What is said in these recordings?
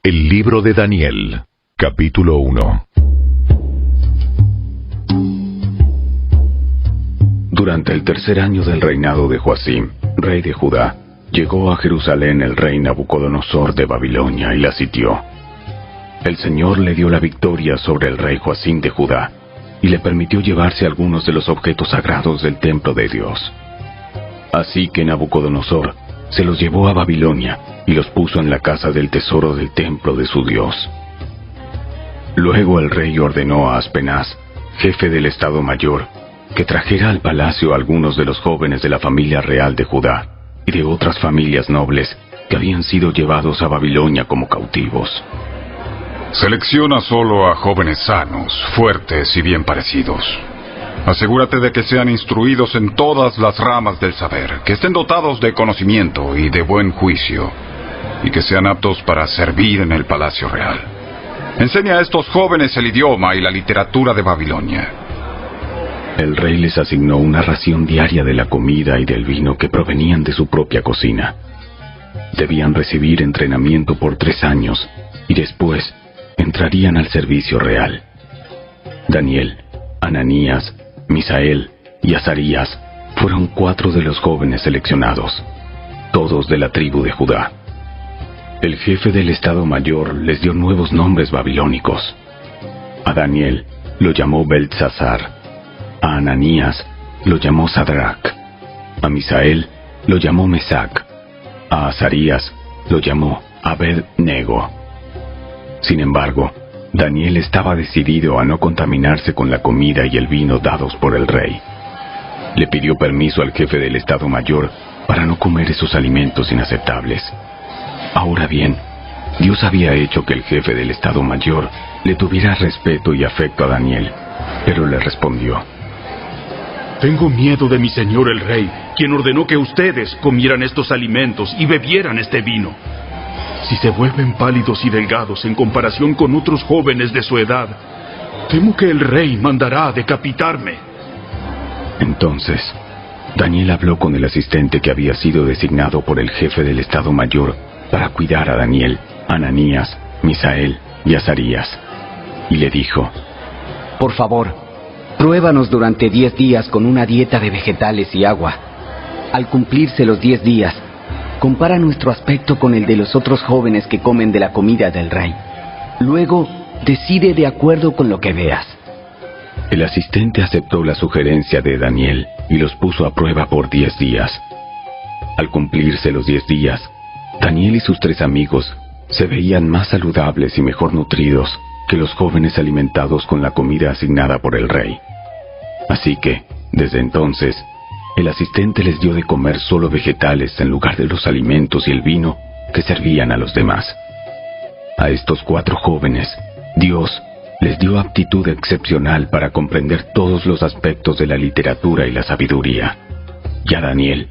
El libro de Daniel, capítulo 1. Durante el tercer año del reinado de Joacim, rey de Judá, llegó a Jerusalén el rey Nabucodonosor de Babilonia y la sitió. El Señor le dio la victoria sobre el rey Joacim de Judá y le permitió llevarse algunos de los objetos sagrados del templo de Dios. Así que Nabucodonosor se los llevó a Babilonia y los puso en la casa del tesoro del templo de su Dios. Luego el rey ordenó a Aspenaz, jefe del Estado Mayor, que trajera al palacio a algunos de los jóvenes de la familia real de Judá y de otras familias nobles que habían sido llevados a Babilonia como cautivos. Selecciona solo a jóvenes sanos, fuertes y bien parecidos. Asegúrate de que sean instruidos en todas las ramas del saber, que estén dotados de conocimiento y de buen juicio, y que sean aptos para servir en el palacio real. Enseña a estos jóvenes el idioma y la literatura de Babilonia. El rey les asignó una ración diaria de la comida y del vino que provenían de su propia cocina. Debían recibir entrenamiento por 3 años, y después entrarían al servicio real. Daniel, Ananías, Misael y Azarías fueron 4 de los jóvenes seleccionados, todos de la tribu de Judá. El jefe del Estado Mayor les dio nuevos nombres babilónicos. A Daniel lo llamó Beltsasar, a Ananías lo llamó Sadrac, a Misael lo llamó Mesac, a Azarías lo llamó Abed-nego. Sin embargo, Daniel estaba decidido a no contaminarse con la comida y el vino dados por el rey. Le pidió permiso al jefe del Estado Mayor para no comer esos alimentos inaceptables. Ahora bien, Dios había hecho que el jefe del Estado Mayor le tuviera respeto y afecto a Daniel, pero le respondió: Tengo miedo de mi señor el rey, quien ordenó que ustedes comieran estos alimentos y bebieran este vino. Si se vuelven pálidos y delgados en comparación con otros jóvenes de su edad, temo que el rey mandará a decapitarme. Entonces, Daniel habló con el asistente que había sido designado por el jefe del Estado Mayor para cuidar a Daniel, Ananías, Misael y Azarías, y le dijo: Por favor, pruébanos durante 10 días con una dieta de vegetales y agua. Al cumplirse los 10 días, compara nuestro aspecto con el de los otros jóvenes que comen de la comida del rey. Luego, decide de acuerdo con lo que veas. El asistente aceptó la sugerencia de Daniel y los puso a prueba por 10 días. Al cumplirse los 10 días, Daniel y sus 3 amigos se veían más saludables y mejor nutridos que los jóvenes alimentados con la comida asignada por el rey. Así que, desde entonces, el asistente les dio de comer solo vegetales en lugar de los alimentos y el vino que servían a los demás. A estos 4 jóvenes, Dios les dio aptitud excepcional para comprender todos los aspectos de la literatura y la sabiduría. Y a Daniel,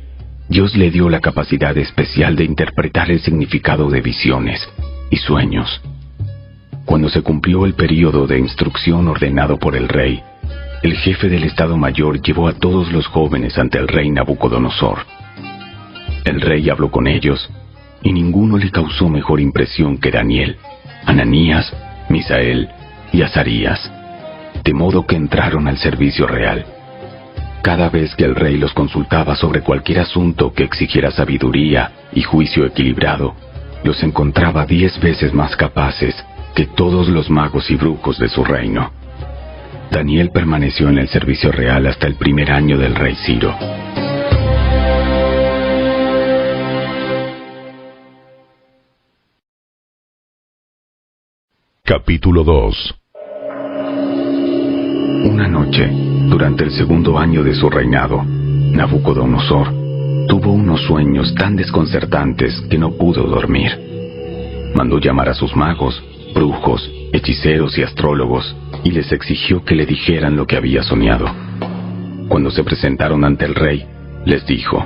Dios le dio la capacidad especial de interpretar el significado de visiones y sueños. Cuando se cumplió el período de instrucción ordenado por el rey, el jefe del Estado Mayor llevó a todos los jóvenes ante el rey Nabucodonosor. El rey habló con ellos, y ninguno le causó mejor impresión que Daniel, Ananías, Misael y Azarías, de modo que entraron al servicio real. Cada vez que el rey los consultaba sobre cualquier asunto que exigiera sabiduría y juicio equilibrado, los encontraba 10 veces más capaces que todos los magos y brujos de su reino. Daniel permaneció en el servicio real hasta el primer año del rey Ciro. Capítulo 2. Una noche, durante el segundo año de su reinado, Nabucodonosor tuvo unos sueños tan desconcertantes que no pudo dormir. Mandó llamar a sus magos, brujos, hechiceros y astrólogos, y les exigió que le dijeran lo que había soñado. Cuando se presentaron ante el rey, les dijo: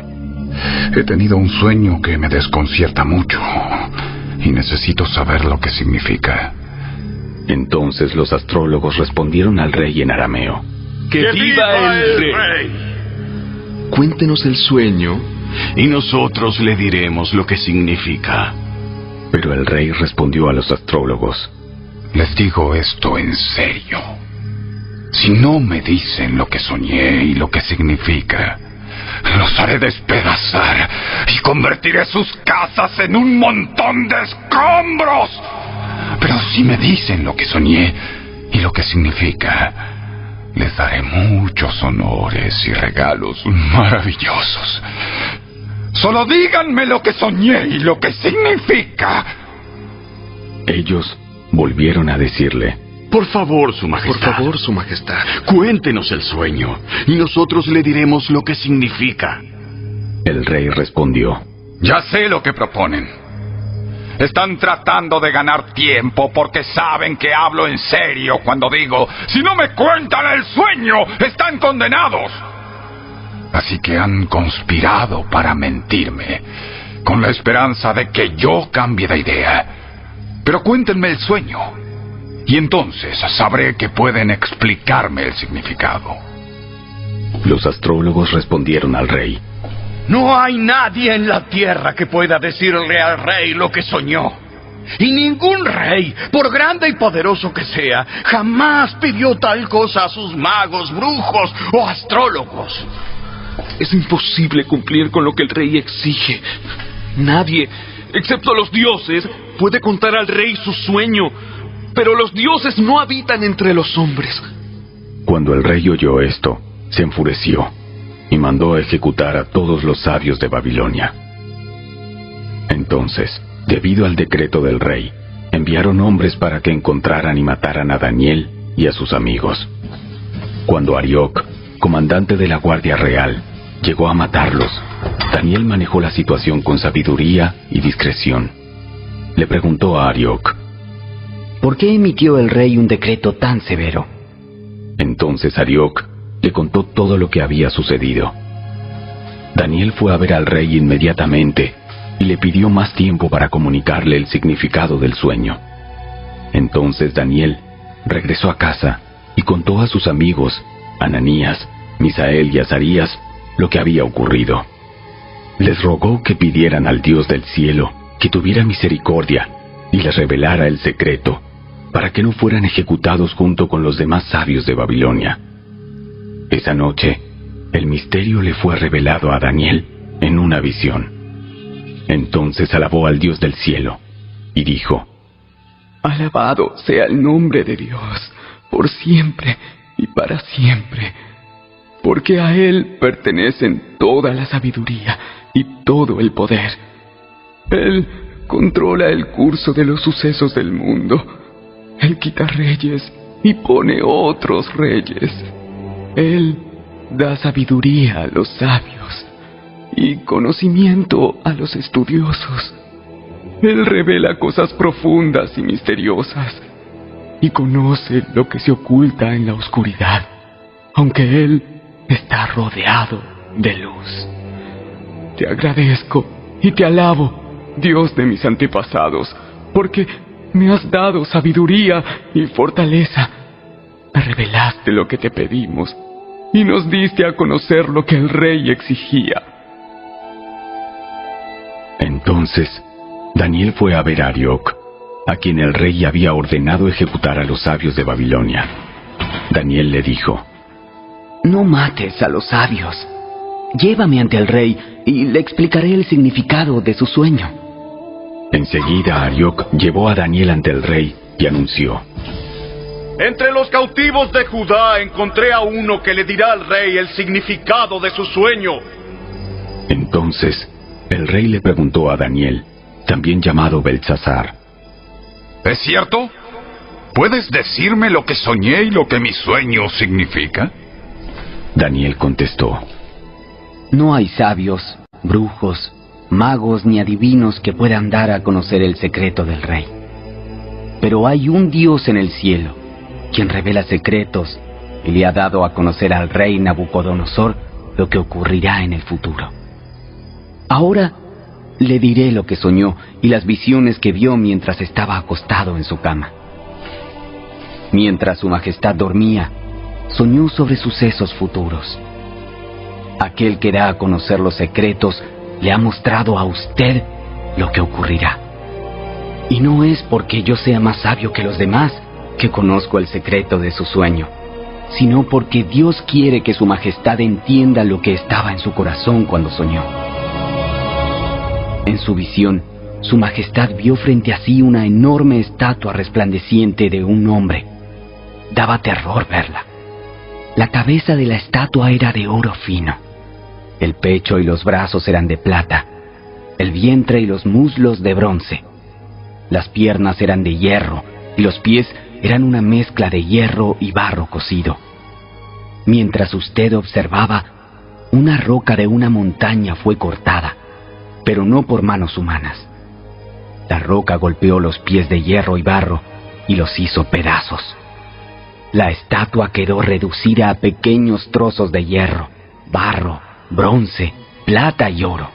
He tenido un sueño que me desconcierta mucho, y necesito saber lo que significa. Entonces los astrólogos respondieron al rey en arameo: ¡Que viva el rey! Cuéntenos el sueño, y nosotros le diremos lo que significa. Pero el rey respondió a los astrólogos: Les digo esto en serio. Si no me dicen lo que soñé y lo que significa, los haré despedazar y convertiré sus casas en un montón de escombros. Pero si me dicen lo que soñé y lo que significa, les daré muchos honores y regalos maravillosos. Solo díganme lo que soñé y lo que significa. Ellos volvieron a decirle: Por favor, Su Majestad, cuéntenos el sueño, y nosotros le diremos lo que significa. El rey respondió: Ya sé lo que proponen. Están tratando de ganar tiempo porque saben que hablo en serio cuando digo: si no me cuentan el sueño, están condenados. Así que han conspirado para mentirme, con la esperanza de que yo cambie de idea. Pero cuéntenme el sueño, y entonces sabré que pueden explicarme el significado. Los astrólogos respondieron al rey: No hay nadie en la tierra que pueda decirle al rey lo que soñó. Y ningún rey, por grande y poderoso que sea, jamás pidió tal cosa a sus magos, brujos o astrólogos. Es imposible cumplir con lo que el rey exige. Nadie, excepto los dioses, puede contar al rey su sueño. Pero los dioses no habitan entre los hombres. Cuando el rey oyó esto, se enfureció y mandó a ejecutar a todos los sabios de Babilonia. Entonces, debido al decreto del rey, enviaron hombres para que encontraran y mataran a Daniel y a sus amigos. Cuando Arioc, comandante de la Guardia Real, llegó a matarlos, Daniel manejó la situación con sabiduría y discreción. Le preguntó a Arioc: ¿Por qué emitió el rey un decreto tan severo? Entonces Arioc le contó todo lo que había sucedido. Daniel fue a ver al rey inmediatamente y le pidió más tiempo para comunicarle el significado del sueño. Entonces Daniel regresó a casa y contó a sus amigos, Ananías, Misael y Azarías, lo que había ocurrido. Les rogó que pidieran al Dios del cielo que tuviera misericordia y les revelara el secreto, para que no fueran ejecutados junto con los demás sabios de Babilonia. Esa noche, el misterio le fue revelado a Daniel en una visión. Entonces alabó al Dios del cielo y dijo: Alabado sea el nombre de Dios, por siempre y para siempre, porque a Él pertenecen toda la sabiduría y todo el poder. Él controla el curso de los sucesos del mundo. Él quita reyes y pone otros reyes. Él da sabiduría a los sabios y conocimiento a los estudiosos. Él revela cosas profundas y misteriosas y conoce lo que se oculta en la oscuridad, aunque Él está rodeado de luz. Te agradezco y te alabo, Dios de mis antepasados, porque me has dado sabiduría y fortaleza. Me revelaste lo que te pedimos y nos diste a conocer lo que el rey exigía. Entonces, Daniel fue a ver a Arioc, a quien el rey había ordenado ejecutar a los sabios de Babilonia. Daniel le dijo: No mates a los sabios. Llévame ante el rey y le explicaré el significado de su sueño. Enseguida Arioc llevó a Daniel ante el rey y anunció: Entre los cautivos de Judá encontré a uno que le dirá al rey el significado de su sueño. Entonces, el rey le preguntó a Daniel, también llamado Beltsasar: ¿Es cierto? ¿Puedes decirme lo que soñé y lo que mi sueño significa? Daniel contestó: No hay sabios, brujos, magos ni adivinos que puedan dar a conocer el secreto del rey. Pero hay un Dios en el cielo, quien revela secretos y le ha dado a conocer al rey Nabucodonosor lo que ocurrirá en el futuro. Ahora le diré lo que soñó y las visiones que vio mientras estaba acostado en su cama. Mientras su majestad dormía, soñó sobre sucesos futuros. Aquel que da a conocer los secretos le ha mostrado a usted lo que ocurrirá. Y no es porque yo sea más sabio que los demás que conozco el secreto de su sueño, sino porque Dios quiere que su majestad entienda lo que estaba en su corazón cuando soñó. En su visión, su majestad vio frente a sí una enorme estatua resplandeciente de un hombre. Daba terror verla. La cabeza de la estatua era de oro fino. El pecho y los brazos eran de plata. El vientre y los muslos de bronce. Las piernas eran de hierro y los pies eran una mezcla de hierro y barro cocido. Mientras usted observaba, una roca de una montaña fue cortada, pero no por manos humanas. La roca golpeó los pies de hierro y barro y los hizo pedazos. La estatua quedó reducida a pequeños trozos de hierro, barro, bronce, plata y oro.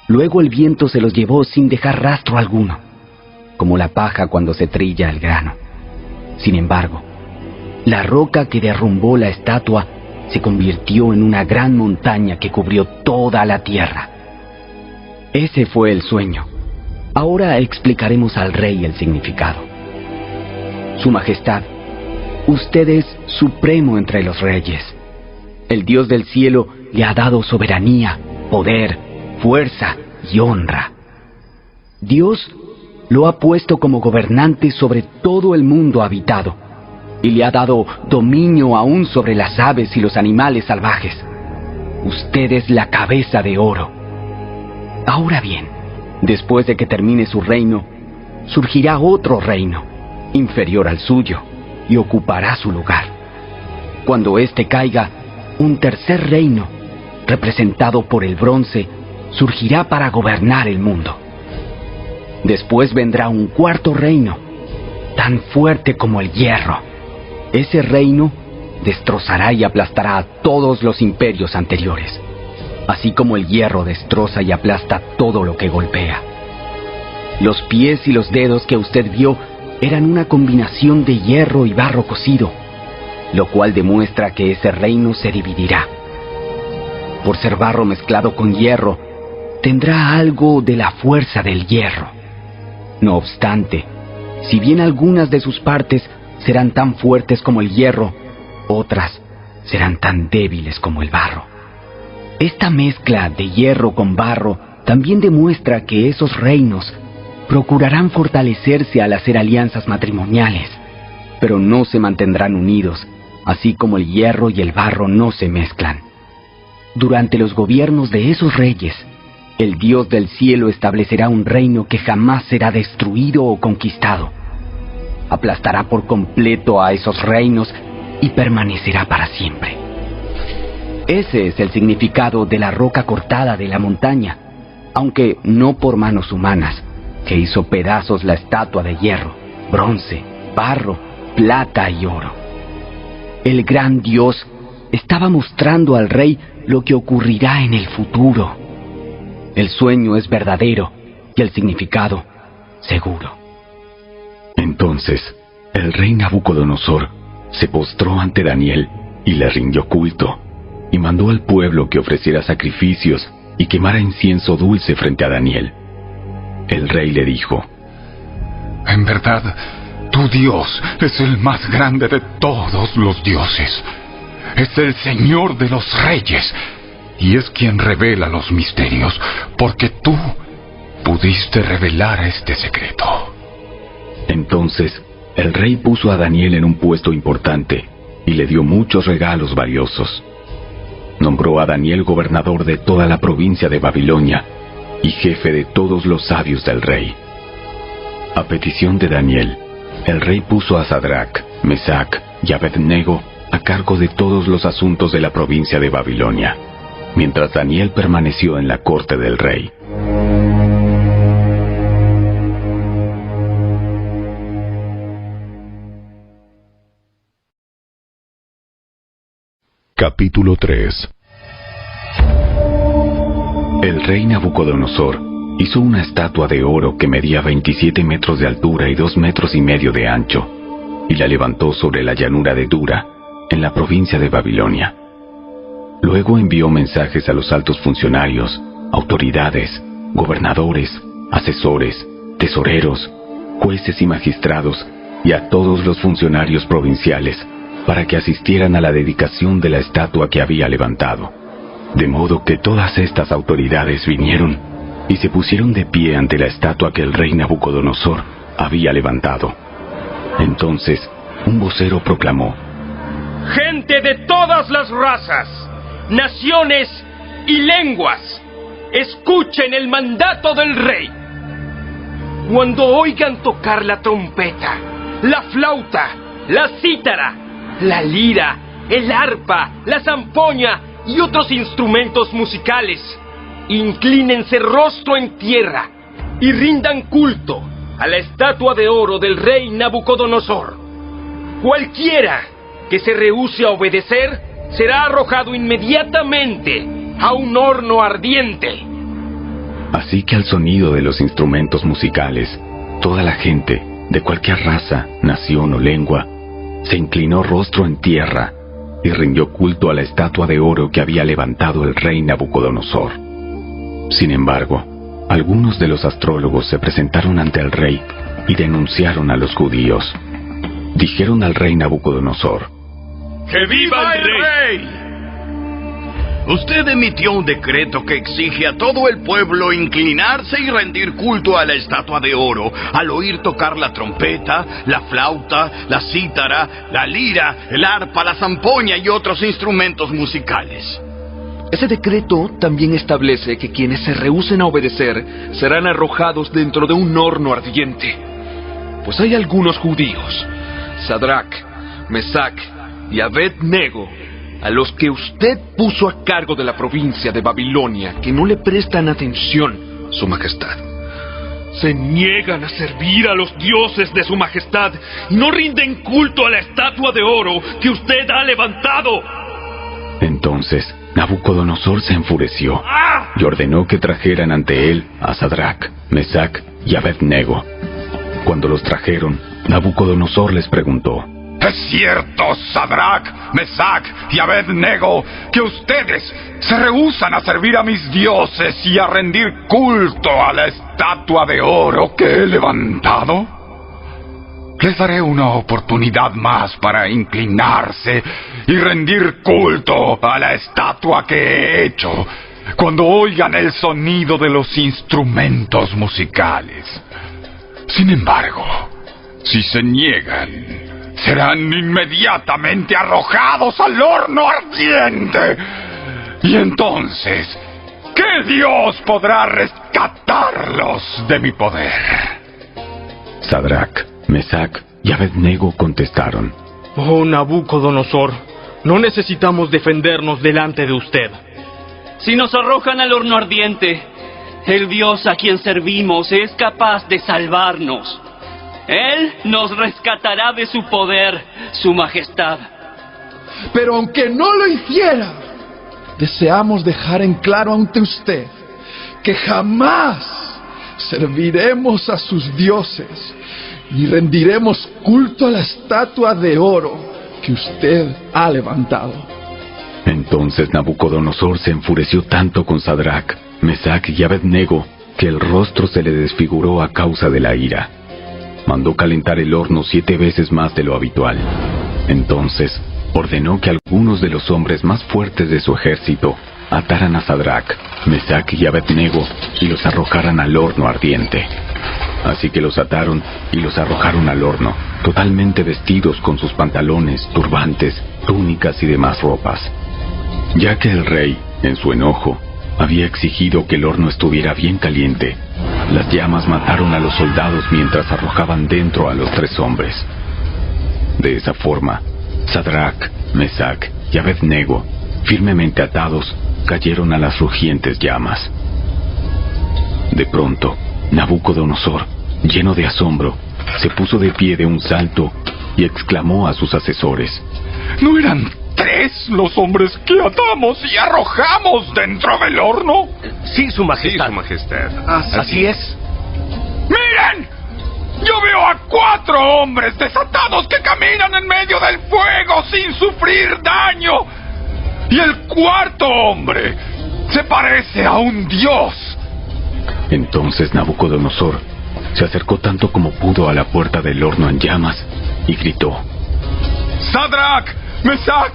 Luego el viento se los llevó sin dejar rastro alguno, como la paja cuando se trilla el grano. Sin embargo, la roca que derrumbó la estatua se convirtió en una gran montaña que cubrió toda la tierra. Ese fue el sueño. Ahora explicaremos al rey el significado. Su Majestad, usted es supremo entre los reyes. El Dios del cielo le ha dado soberanía, poder, fuerza y honra. Dios lo ha puesto como gobernante sobre todo el mundo habitado y le ha dado dominio aún sobre las aves y los animales salvajes. Usted es la cabeza de oro. Ahora bien, después de que termine su reino, surgirá otro reino, inferior al suyo, y ocupará su lugar. Cuando éste caiga, un tercer reino, representado por el bronce, surgirá para gobernar el mundo. Después vendrá un cuarto reino, tan fuerte como el hierro. Ese reino destrozará y aplastará a todos los imperios anteriores, así como el hierro destroza y aplasta todo lo que golpea. Los pies y los dedos que usted vio eran una combinación de hierro y barro cocido, lo cual demuestra que ese reino se dividirá. Por ser barro mezclado con hierro, tendrá algo de la fuerza del hierro. No obstante, si bien algunas de sus partes serán tan fuertes como el hierro, otras serán tan débiles como el barro. Esta mezcla de hierro con barro también demuestra que esos reinos procurarán fortalecerse al hacer alianzas matrimoniales, pero no se mantendrán unidos, así como el hierro y el barro no se mezclan. Durante los gobiernos de esos reyes, el Dios del cielo establecerá un reino que jamás será destruido o conquistado. Aplastará por completo a esos reinos y permanecerá para siempre. Ese es el significado de la roca cortada de la montaña, aunque no por manos humanas, que hizo pedazos la estatua de hierro, bronce, barro, plata y oro. El gran Dios estaba mostrando al rey lo que ocurrirá en el futuro. El sueño es verdadero y el significado seguro. Entonces, el rey Nabucodonosor se postró ante Daniel y le rindió culto, y mandó al pueblo que ofreciera sacrificios y quemara incienso dulce frente a Daniel. El rey le dijo: En verdad, tu Dios es el más grande de todos los dioses. Es el Señor de los reyes, y es quien revela los misterios, porque tú pudiste revelar este secreto. Entonces, el rey puso a Daniel en un puesto importante y le dio muchos regalos valiosos. Nombró a Daniel gobernador de toda la provincia de Babilonia y jefe de todos los sabios del rey. A petición de Daniel, el rey puso a Sadrac, Mesac y Abednego a cargo de todos los asuntos de la provincia de Babilonia, mientras Daniel permaneció en la corte del rey. Capítulo 3. El rey Nabucodonosor hizo una estatua de oro que medía 27 metros de altura y 2,5 metros de ancho, y la levantó sobre la llanura de Dura, en la provincia de Babilonia. Luego envió mensajes a los altos funcionarios, autoridades, gobernadores, asesores, tesoreros, jueces y magistrados, y a todos los funcionarios provinciales, para que asistieran a la dedicación de la estatua que había levantado. De modo que todas estas autoridades vinieron y se pusieron de pie ante la estatua que el rey Nabucodonosor había levantado. Entonces, un vocero proclamó: Gente de todas las razas, naciones y lenguas, escuchen el mandato del rey. Cuando oigan tocar la trompeta, la flauta, la cítara, la lira, el arpa, la zampoña y otros instrumentos musicales, inclínense rostro en tierra y rindan culto a la estatua de oro del rey Nabucodonosor. Cualquiera que se rehúse a obedecer será arrojado inmediatamente a un horno ardiente. Así que al sonido de los instrumentos musicales, toda la gente, de cualquier raza, nación o lengua, se inclinó rostro en tierra y rindió culto a la estatua de oro que había levantado el rey Nabucodonosor. Sin embargo, algunos de los astrólogos se presentaron ante el rey y denunciaron a los judíos. Dijeron al rey Nabucodonosor: ¡Que viva el rey! Usted emitió un decreto que exige a todo el pueblo inclinarse y rendir culto a la estatua de oro al oír tocar la trompeta, la flauta, la cítara, la lira, el arpa, la zampoña y otros instrumentos musicales. Ese decreto también establece que quienes se rehúsen a obedecer serán arrojados dentro de un horno ardiente. Pues hay algunos judíos, Sadrach, Mesach y Abed-Nego, a los que usted puso a cargo de la provincia de Babilonia, que no le prestan atención, Su Majestad. Se niegan a servir a los dioses de Su Majestad y no rinden culto a la estatua de oro que usted ha levantado. Entonces Nabucodonosor se enfureció y ordenó que trajeran ante él a Sadrach, Mesach y Abed-Nego. Cuando los trajeron, Nabucodonosor les preguntó: ¿Es cierto, Sadrach, Mesach y Abed-Nego, que ustedes se rehúsan a servir a mis dioses y a rendir culto a la estatua de oro que he levantado? Les daré una oportunidad más para inclinarse y rendir culto a la estatua que he hecho, cuando oigan el sonido de los instrumentos musicales. Sin embargo, si se niegan, serán inmediatamente arrojados al horno ardiente. Y entonces, ¿qué Dios podrá rescatarlos de mi poder? Sadrach, Mesach y Abed-Nego contestaron: Oh Nabucodonosor, no necesitamos defendernos delante de usted. Si nos arrojan al horno ardiente, el Dios a quien servimos es capaz de salvarnos. Él nos rescatará de su poder, Su Majestad. Pero aunque no lo hiciera, deseamos dejar en claro ante usted que jamás serviremos a sus dioses y rendiremos culto a la estatua de oro que usted ha levantado. Entonces Nabucodonosor se enfureció tanto con Sadrach, Mesach y Abed-Nego que el rostro se le desfiguró a causa de la ira. Mandó calentar el horno 7 veces más de lo habitual. Entonces ordenó que algunos de los hombres más fuertes de su ejército ataran a Sadrach, Mesach y Abed-Nego y los arrojaran al horno ardiente. Así que los ataron y los arrojaron al horno, totalmente vestidos con sus pantalones, turbantes, túnicas y demás ropas. Ya que el rey, en su enojo, había exigido que el horno estuviera bien caliente, las llamas mataron a los soldados mientras arrojaban dentro a los 3 hombres. De esa forma, Sadrach, Mesach y Abed-Nego, firmemente atados, cayeron a las rugientes llamas. De pronto, Nabucodonosor, lleno de asombro, se puso de pie de un salto y exclamó a sus asesores: ¿No eran 3 los hombres que atamos y arrojamos dentro del horno? Sí, Su Majestad. Sí, Su Majestad. Así es. ¡Miren! Yo veo a 4 hombres desatados que caminan en medio del fuego sin sufrir daño. Y el 4.º hombre se parece a un dios. Entonces Nabucodonosor se acercó tanto como pudo a la puerta del horno en llamas y gritó: Sadrach, Mesach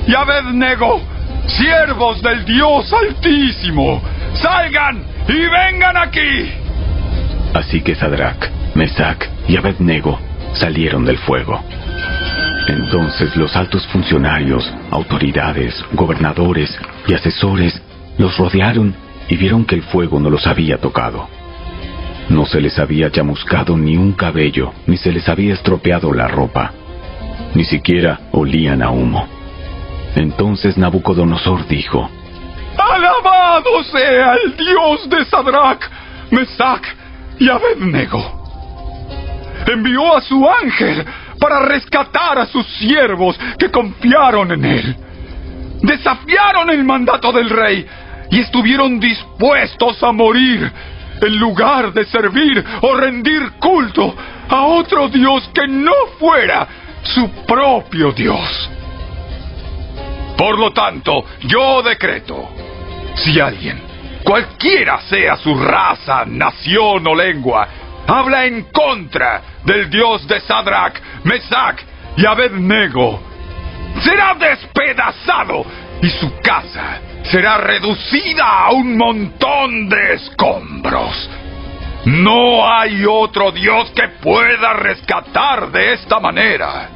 y Abednego, siervos del Dios Altísimo, salgan y vengan aquí. Así que Sadrach, Mesach y Abednego salieron del fuego. Entonces los altos funcionarios, autoridades, gobernadores y asesores los rodearon y vieron que el fuego no los había tocado. No se les había chamuscado ni un cabello, ni se les había estropeado la ropa. Ni siquiera olían a humo. Entonces Nabucodonosor dijo: ¡Alabado sea el Dios de Sadrach, Mesach y Abednego! Envió a su ángel para rescatar a sus siervos que confiaron en él. Desafiaron el mandato del rey y estuvieron dispuestos a morir en lugar de servir o rendir culto a otro Dios que no fuera su propio Dios. Por lo tanto, yo decreto: si alguien, cualquiera sea su raza, nación o lengua, habla en contra del Dios de Sadrach, Mesach y Abednego, será despedazado y su casa será reducida a un montón de escombros. No hay otro Dios que pueda rescatar de esta manera.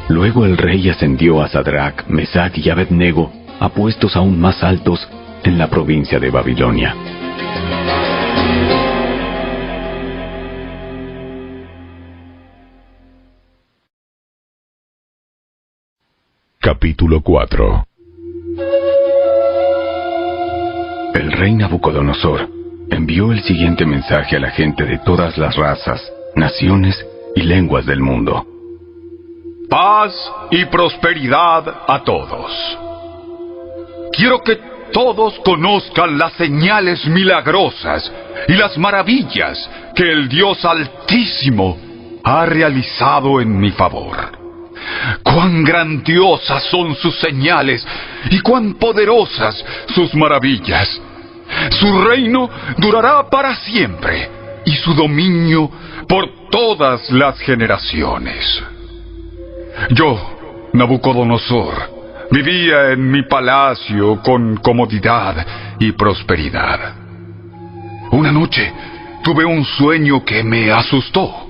Luego el rey ascendió a Sadrach, Mesach y Abednego a puestos aún más altos en la provincia de Babilonia. Capítulo 4. El rey Nabucodonosor envió el siguiente mensaje a la gente de todas las razas, naciones y lenguas del mundo: Paz y prosperidad a todos. Quiero que todos conozcan las señales milagrosas y las maravillas que el Dios Altísimo ha realizado en mi favor. Cuán grandiosas son sus señales y cuán poderosas sus maravillas. Su reino durará para siempre y su dominio por todas las generaciones. Yo, Nabucodonosor, vivía en mi palacio con comodidad y prosperidad. Una noche tuve un sueño que me asustó.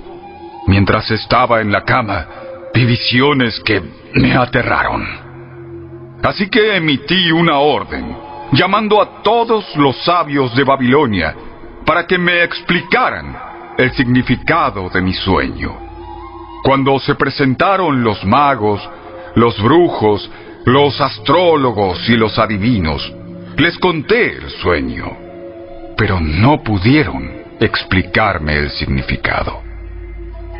Mientras estaba en la cama, vi visiones que me aterraron. Así que emití una orden, llamando a todos los sabios de Babilonia para que me explicaran el significado de mi sueño. Cuando se presentaron los magos, los brujos, los astrólogos y los adivinos, les conté el sueño, pero no pudieron explicarme el significado.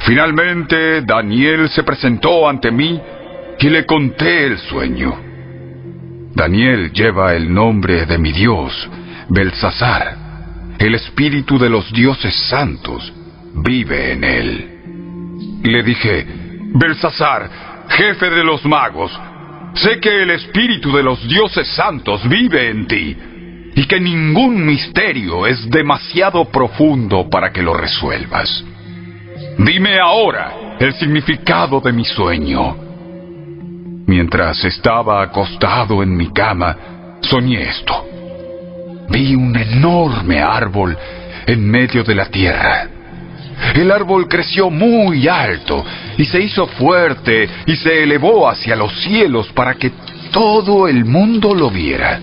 Finalmente, Daniel se presentó ante mí y le conté el sueño. Daniel lleva el nombre de mi Dios, Belsasar. El espíritu de los dioses santos vive en él. Le dije: Belsasar, jefe de los magos, sé que el espíritu de los dioses santos vive en ti y que ningún misterio es demasiado profundo para que lo resuelvas. Dime ahora el significado de mi sueño. Mientras estaba acostado en mi cama, soñé esto. Vi un enorme árbol en medio de la tierra. El árbol creció muy alto y se hizo fuerte y se elevó hacia los cielos para que todo el mundo lo viera.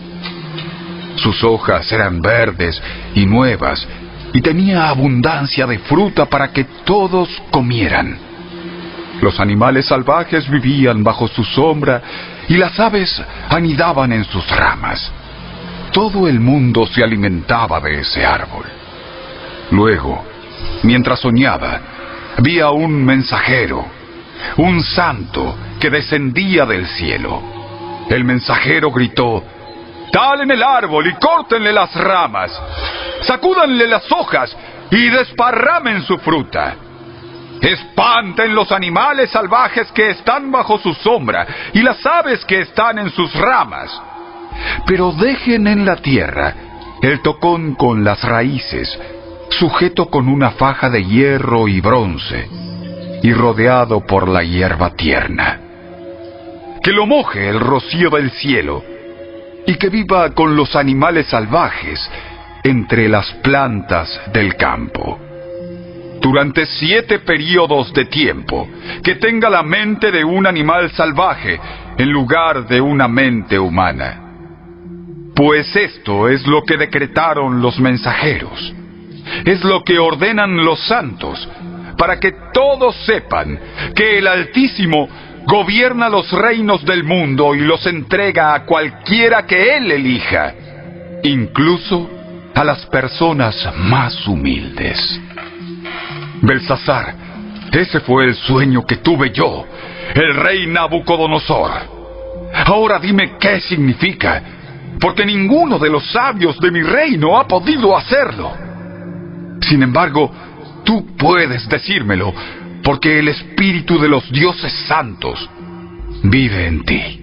Sus hojas eran verdes y nuevas y tenía abundancia de fruta para que todos comieran. Los animales salvajes vivían bajo su sombra y las aves anidaban en sus ramas. Todo el mundo se alimentaba de ese árbol. Luego, mientras soñaba, vi a un mensajero, un santo que descendía del cielo. El mensajero gritó: «Talen el árbol y córtenle las ramas, sacúdanle las hojas y desparramen su fruta. Espanten los animales salvajes que están bajo su sombra y las aves que están en sus ramas. Pero dejen en la tierra el tocón con las raíces, sujeto con una faja de hierro y bronce, y rodeado por la hierba tierna. Que lo moje el rocío del cielo, y que viva con los animales salvajes entre las plantas del campo. Durante 7 períodos de tiempo, que tenga la mente de un animal salvaje en lugar de una mente humana. Pues esto es lo que decretaron los mensajeros. Es lo que ordenan los santos, para que todos sepan que el Altísimo gobierna los reinos del mundo y los entrega a cualquiera que Él elija, incluso a las personas más humildes. Belsasar, ese fue el sueño que tuve yo, el rey Nabucodonosor. Ahora dime qué significa, porque ninguno de los sabios de mi reino ha podido hacerlo. Sin embargo, tú puedes decírmelo, porque el espíritu de los dioses santos vive en ti.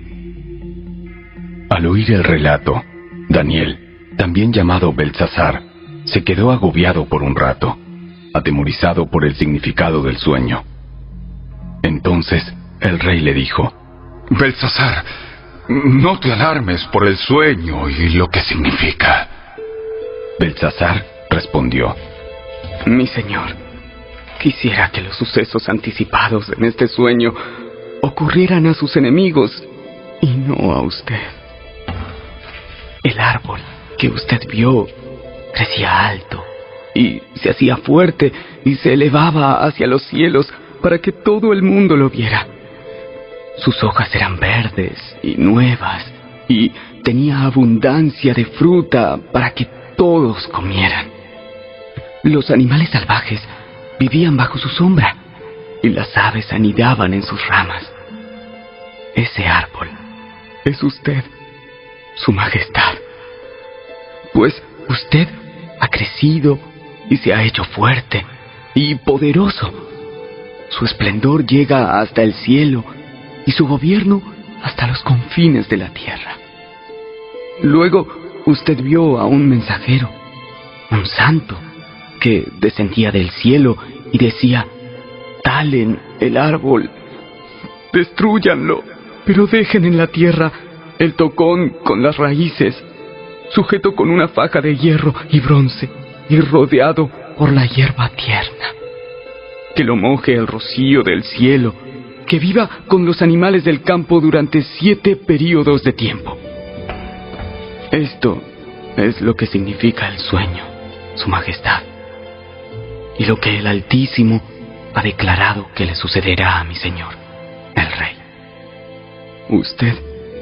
Al oír el relato, Daniel, también llamado Belsasar, se quedó agobiado por un rato, atemorizado por el significado del sueño. Entonces el rey le dijo: Belsasar, no te alarmes por el sueño y lo que significa. Belsasar respondió: Mi señor, quisiera que los sucesos anticipados en este sueño ocurrieran a sus enemigos y no a usted. El árbol que usted vio crecía alto y se hacía fuerte y se elevaba hacia los cielos para que todo el mundo lo viera. Sus hojas eran verdes y nuevas y tenía abundancia de fruta para que todos comieran. Los animales salvajes vivían bajo su sombra y las aves anidaban en sus ramas. Ese árbol es usted, Su Majestad. Pues usted ha crecido y se ha hecho fuerte y poderoso. Su esplendor llega hasta el cielo y su gobierno hasta los confines de la tierra. Luego usted vio a un mensajero, un santo, que descendía del cielo y decía: talen el árbol, destrúyanlo, pero dejen en la tierra el tocón con las raíces, sujeto con una faja de hierro y bronce y rodeado por la hierba tierna. Que lo moje el rocío del cielo, que viva con los animales del campo durante 7 períodos de tiempo. Esto es lo que significa el sueño, Su Majestad, y lo que el Altísimo ha declarado que le sucederá a mi señor, el rey. Usted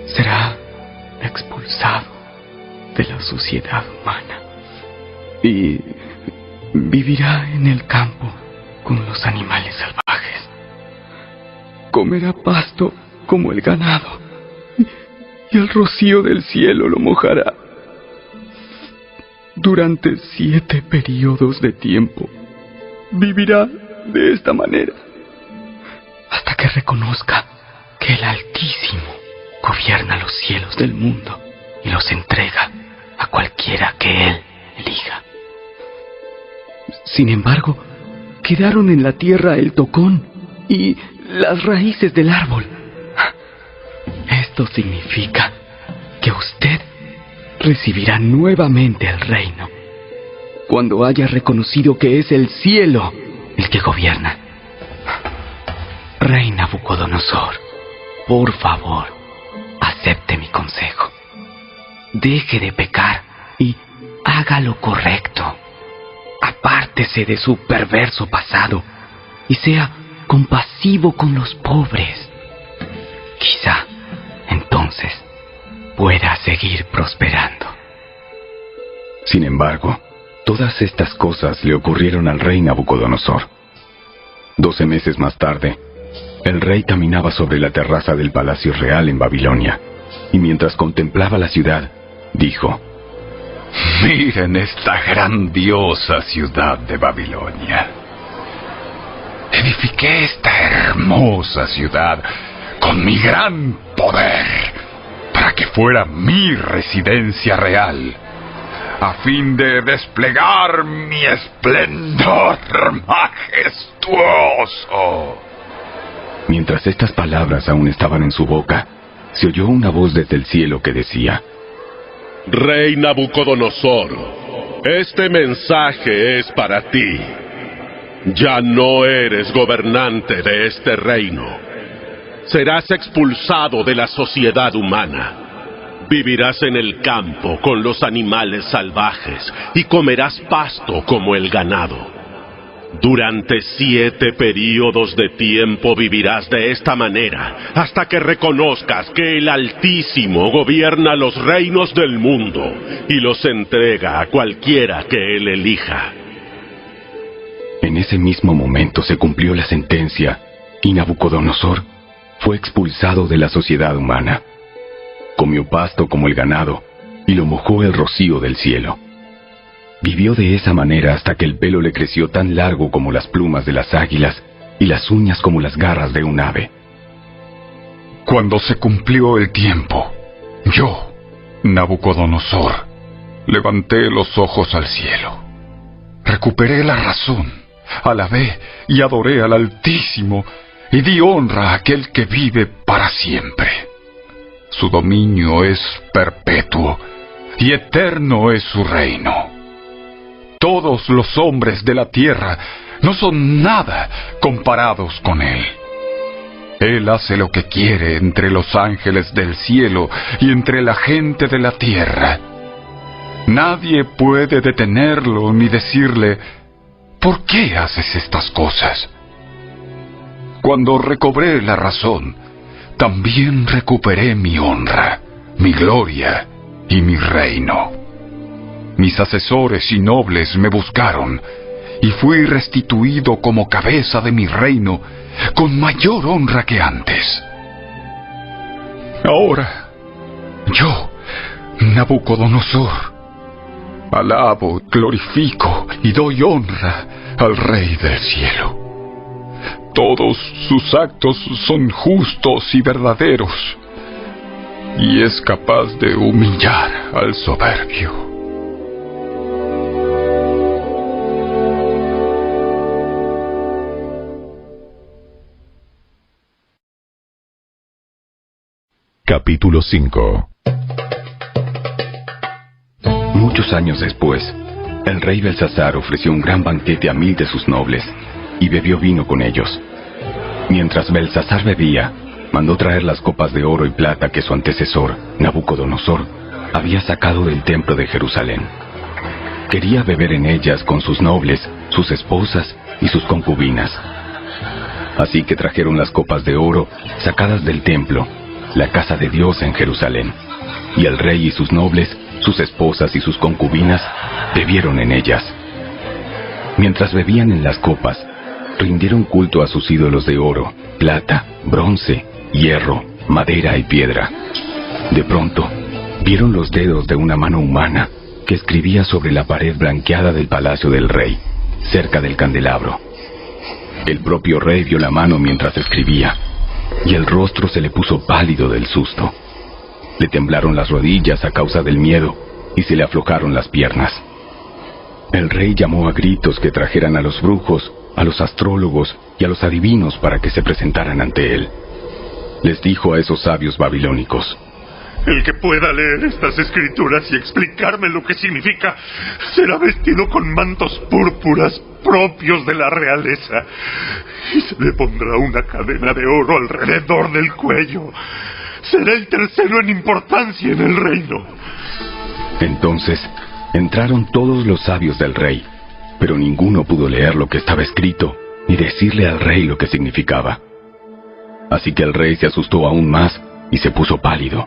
será expulsado de la sociedad humana y vivirá en el campo con los animales salvajes. Comerá pasto como el ganado y el rocío del cielo lo mojará. Durante 7 períodos de tiempo vivirá de esta manera hasta que reconozca que el Altísimo gobierna los cielos del mundo y los entrega a cualquiera que Él elija. Sin embargo, quedaron en la tierra el tocón y las raíces del árbol. Esto significa que usted recibirá nuevamente el reino cuando haya reconocido que es el cielo el que gobierna. Rey Nabucodonosor, por favor, acepte mi consejo. Deje de pecar y haga lo correcto. Apártese de su perverso pasado y sea compasivo con los pobres. Quizá entonces pueda seguir prosperando. Sin embargo, todas estas cosas le ocurrieron al rey Nabucodonosor. 12 meses más tarde, el rey caminaba sobre la terraza del palacio real en Babilonia, y mientras contemplaba la ciudad, dijo: Miren esta grandiosa ciudad de Babilonia. Edifiqué esta hermosa ciudad con mi gran poder para que fuera mi residencia real. a fin de desplegar mi esplendor majestuoso. Mientras estas palabras aún estaban en su boca, se oyó una voz desde el cielo que decía: Rey Nabucodonosor, este mensaje es para ti. Ya no eres gobernante de este reino. Serás expulsado de la sociedad humana. Vivirás en el campo con los animales salvajes y comerás pasto como el ganado. Durante 7 períodos de tiempo vivirás de esta manera, hasta que reconozcas que el Altísimo gobierna los reinos del mundo y los entrega a cualquiera que él elija. En ese mismo momento se cumplió la sentencia y Nabucodonosor fue expulsado de la sociedad humana. Comió pasto como el ganado y lo mojó el rocío del cielo. Vivió de esa manera hasta que el pelo le creció tan largo como las plumas de las águilas y las uñas como las garras de un ave. Cuando se cumplió el tiempo, yo, Nabucodonosor, levanté los ojos al cielo. Recuperé la razón, alabé y adoré al Altísimo y di honra a aquel que vive para siempre. Su dominio es perpetuo y eterno es su reino. Todos los hombres de la tierra no son nada comparados con él. Él hace lo que quiere entre los ángeles del cielo y entre la gente de la tierra. Nadie puede detenerlo ni decirle: ¿por qué haces estas cosas? Cuando recobré la razón, también recuperé mi honra, mi gloria y mi reino. Mis asesores y nobles me buscaron, y fui restituido como cabeza de mi reino, con mayor honra que antes. Ahora, yo, Nabucodonosor, alabo, glorifico y doy honra al Rey del cielo. Todos sus actos son justos y verdaderos, y es capaz de humillar al soberbio. Capítulo 5. Muchos años después, el rey Belsasar ofreció un gran banquete a 1000 de sus nobles, y bebió vino con ellos. Mientras Belsasar bebía, mandó traer las copas de oro y plata que su antecesor, Nabucodonosor, había sacado del templo de Jerusalén. Quería beber en ellas con sus nobles, sus esposas y sus concubinas. Así que trajeron las copas de oro sacadas del templo, la casa de Dios en Jerusalén, y el rey y sus nobles, sus esposas y sus concubinas, bebieron en ellas. Mientras bebían en las copas, rindieron culto a sus ídolos de oro, plata, bronce, hierro, madera y piedra. De pronto, vieron los dedos de una mano humana que escribía sobre la pared blanqueada del palacio del rey, cerca del candelabro. El propio rey vio la mano mientras escribía, y el rostro se le puso pálido del susto. Le temblaron las rodillas a causa del miedo, y se le aflojaron las piernas. El rey llamó a gritos que trajeran a los brujos, a los astrólogos y a los adivinos para que se presentaran ante él. Les dijo a esos sabios babilónicos: el que pueda leer estas escrituras y explicarme lo que significa, será vestido con mantos púrpuras propios de la realeza, y se le pondrá una cadena de oro alrededor del cuello. Será el tercero en importancia en el reino. Entonces entraron todos los sabios del rey, pero ninguno pudo leer lo que estaba escrito, ni decirle al rey lo que significaba. Así que el rey se asustó aún más y se puso pálido.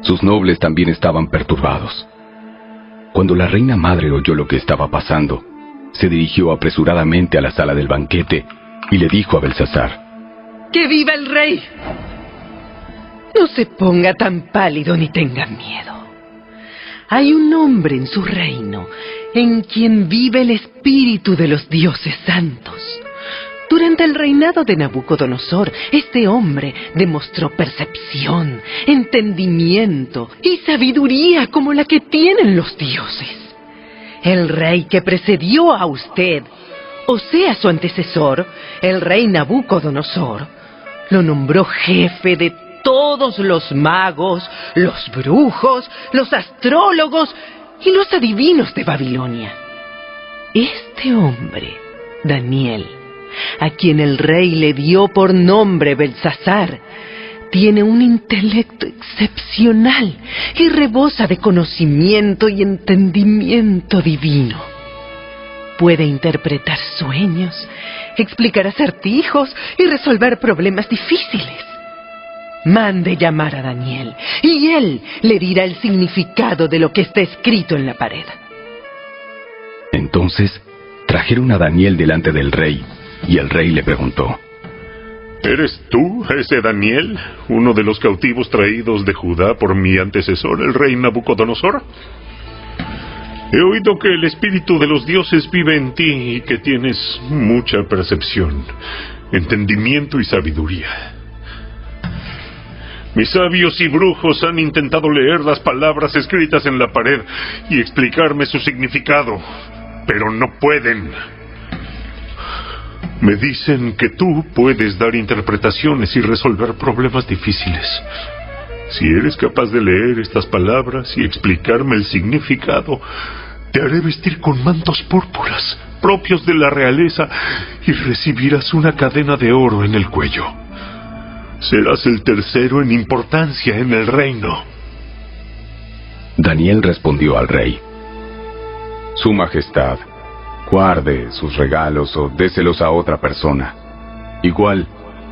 Sus nobles también estaban perturbados. Cuando la reina madre oyó lo que estaba pasando, se dirigió apresuradamente a la sala del banquete y le dijo a Belsasar: ¡Que viva el rey! No se ponga tan pálido ni tenga miedo. Hay un hombre en su reino en quien vive el espíritu de los dioses santos. Durante el reinado de Nabucodonosor, este hombre demostró percepción, entendimiento y sabiduría como la que tienen los dioses. El rey que precedió a usted, o sea su antecesor, el rey Nabucodonosor, lo nombró jefe de todos los magos, los brujos, los astrólogos y los adivinos de Babilonia. Este hombre, Daniel, a quien el rey le dio por nombre Belsasar, tiene un intelecto excepcional y rebosa de conocimiento y entendimiento divino. Puede interpretar sueños, explicar acertijos y resolver problemas difíciles. Mande llamar a Daniel y él le dirá el significado de lo que está escrito en la pared. Entonces trajeron a Daniel delante del rey, y el rey le preguntó: ¿Eres tú, ese Daniel, uno de los cautivos traídos de Judá por mi antecesor, el rey Nabucodonosor? He oído que el espíritu de los dioses vive en ti y que tienes mucha percepción, entendimiento y sabiduría. Mis sabios y brujos han intentado leer las palabras escritas en la pared y explicarme su significado, pero no pueden. Me dicen que tú puedes dar interpretaciones y resolver problemas difíciles. Si eres capaz de leer estas palabras y explicarme el significado, te haré vestir con mantos púrpuras propios de la realeza y recibirás una cadena de oro en el cuello. Serás el tercero en importancia en el reino. Daniel respondió al rey: Su Majestad, guarde sus regalos o déselos a otra persona. Igual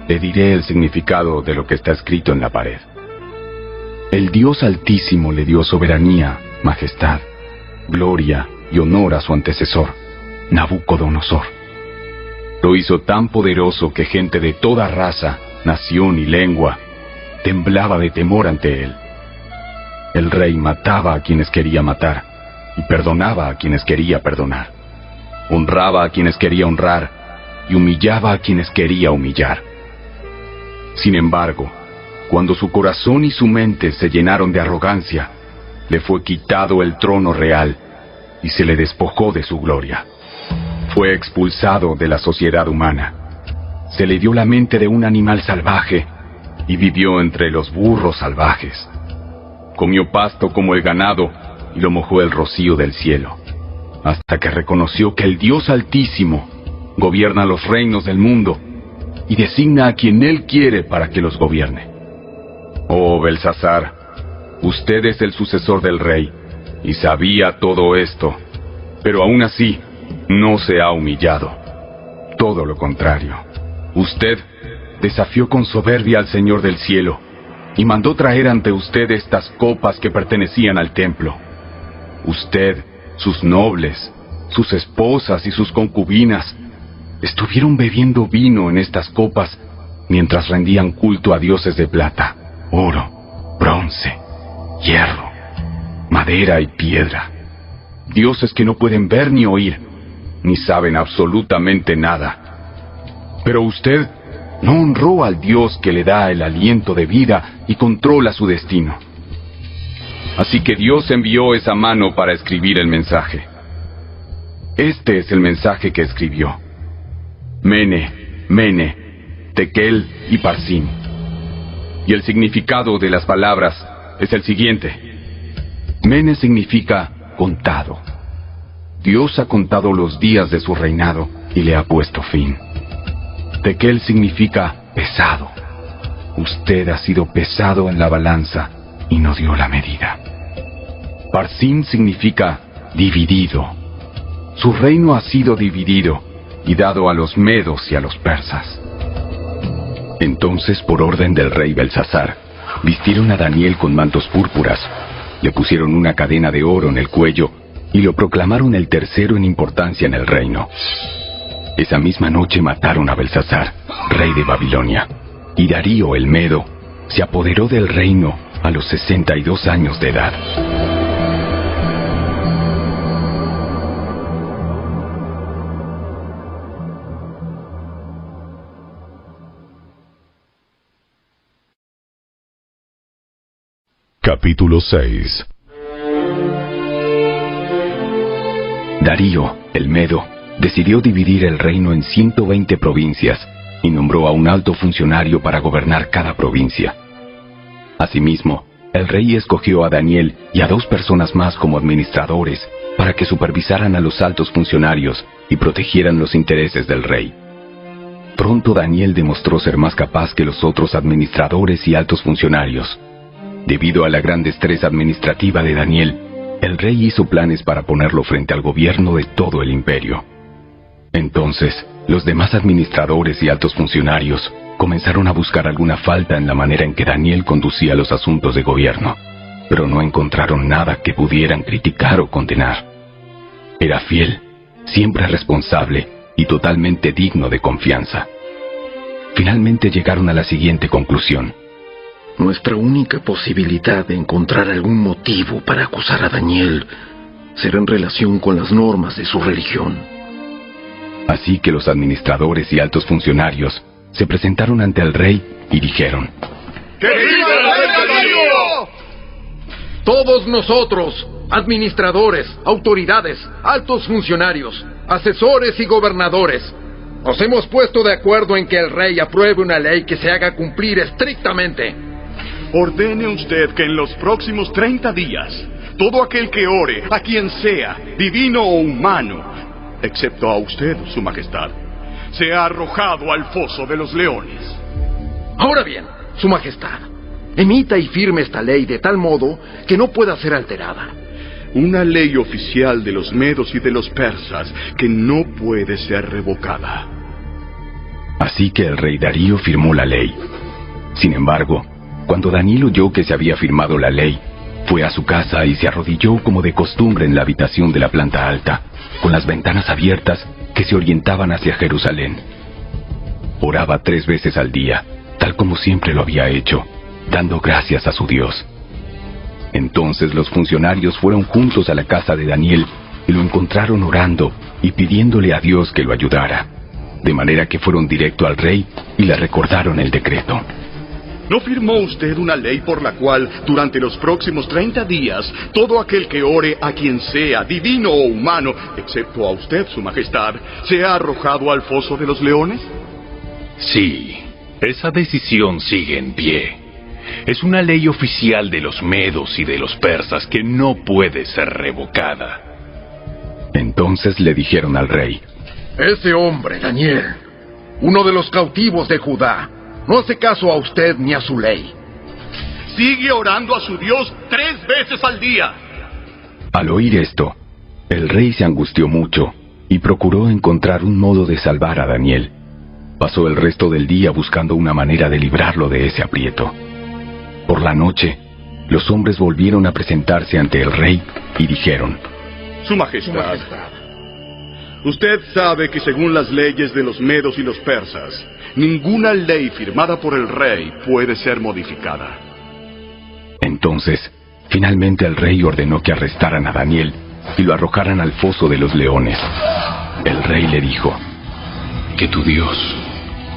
le diré el significado de lo que está escrito en la pared. El Dios Altísimo le dio soberanía, majestad, gloria y honor a su antecesor, Nabucodonosor. Lo hizo tan poderoso que gente de toda raza, nación y lengua temblaba de temor ante él. El rey mataba a quienes quería matar y perdonaba a quienes quería perdonar. Honraba a quienes quería honrar y humillaba a quienes quería humillar. Sin embargo, cuando su corazón y su mente se llenaron de arrogancia, le fue quitado el trono real y se le despojó de su gloria. Fue expulsado de la sociedad humana. Se le dio la mente de un animal salvaje y vivió entre los burros salvajes. Comió pasto como el ganado y lo mojó el rocío del cielo, hasta que reconoció que el Dios Altísimo gobierna los reinos del mundo y designa a quien Él quiere para que los gobierne. Oh Belsasar, usted es el sucesor del rey y sabía todo esto, pero aún así no se ha humillado. Todo lo contrario. Usted desafió con soberbia al Señor del cielo y mandó traer ante usted estas copas que pertenecían al templo. Usted, sus nobles, sus esposas y sus concubinas estuvieron bebiendo vino en estas copas mientras rendían culto a dioses de plata, oro, bronce, hierro, madera y piedra. Dioses que no pueden ver ni oír, ni saben absolutamente nada. Pero usted no honró al Dios que le da el aliento de vida y controla su destino. Así que Dios envió esa mano para escribir el mensaje. Este es el mensaje que escribió: Mene, Mene, Tekel y Parsim. Y el significado de las palabras es el siguiente. Mene significa contado. Dios ha contado los días de su reinado y le ha puesto fin. Tekel significa pesado. Usted ha sido pesado en la balanza y no dio la medida. Parsim significa dividido. Su reino ha sido dividido y dado a los medos y a los persas. Entonces, por orden del rey Belsasar, vistieron a Daniel con mantos púrpuras, le pusieron una cadena de oro en el cuello y lo proclamaron el tercero en importancia en el reino. Esa misma noche mataron a Belsasar, rey de Babilonia, y Darío el Medo se apoderó del reino a los 62 años de edad. Capítulo 6. Darío, el Medo, decidió dividir el reino en 120 provincias y nombró a un alto funcionario para gobernar cada provincia. Asimismo, el rey escogió a Daniel y a 2 personas más como administradores para que supervisaran a los altos funcionarios y protegieran los intereses del rey. Pronto Daniel demostró ser más capaz que los otros administradores y altos funcionarios. Debido a la gran destreza administrativa de Daniel, el rey hizo planes para ponerlo frente al gobierno de todo el imperio. Entonces, los demás administradores y altos funcionarios comenzaron a buscar alguna falta en la manera en que Daniel conducía los asuntos de gobierno, pero no encontraron nada que pudieran criticar o condenar. Era fiel, siempre responsable y totalmente digno de confianza. Finalmente llegaron a la siguiente conclusión. Nuestra única posibilidad de encontrar algún motivo para acusar a Daniel será en relación con las normas de su religión. Así que los administradores y altos funcionarios se presentaron ante el rey y dijeron: ¡Que viva el rey Darío! Todos nosotros, administradores, autoridades, altos funcionarios, asesores y gobernadores, nos hemos puesto de acuerdo en que el rey apruebe una ley que se haga cumplir estrictamente. Ordene usted que en los próximos 30 días, todo aquel que ore, a quien sea, divino o humano, excepto a usted, su majestad, sea arrojado al foso de los leones. Ahora bien, su majestad, emita y firme esta ley de tal modo que no pueda ser alterada. Una ley oficial de los medos y de los persas que no puede ser revocada. Así que el rey Darío firmó la ley. Sin embargo, cuando Daniel oyó que se había firmado la ley, fue a su casa y se arrodilló como de costumbre en la habitación de la planta alta, con las ventanas abiertas que se orientaban hacia Jerusalén. Oraba 3 veces al día, tal como siempre lo había hecho, dando gracias a su Dios. Entonces los funcionarios fueron juntos a la casa de Daniel y lo encontraron orando y pidiéndole a Dios que lo ayudara, de manera que fueron directo al rey y le recordaron el decreto. ¿No firmó usted una ley por la cual, durante los próximos 30 días, todo aquel que ore a quien sea, divino o humano, excepto a usted, su majestad, sea arrojado al foso de los leones? Sí, esa decisión sigue en pie. Es una ley oficial de los medos y de los persas que no puede ser revocada. Entonces le dijeron al rey: Ese hombre, Daniel, uno de los cautivos de Judá, no hace caso a usted ni a su ley. Sigue orando a su Dios 3 veces al día. Al oír esto, el rey se angustió mucho y procuró encontrar un modo de salvar a Daniel. Pasó el resto del día buscando una manera de librarlo de ese aprieto. Por la noche, los hombres volvieron a presentarse ante el rey y dijeron: Su majestad, usted sabe que según las leyes de los medos y los persas, ninguna ley firmada por el rey puede ser modificada. Entonces, finalmente el rey ordenó que arrestaran a Daniel y lo arrojaran al foso de los leones. El rey le dijo: Que tu Dios,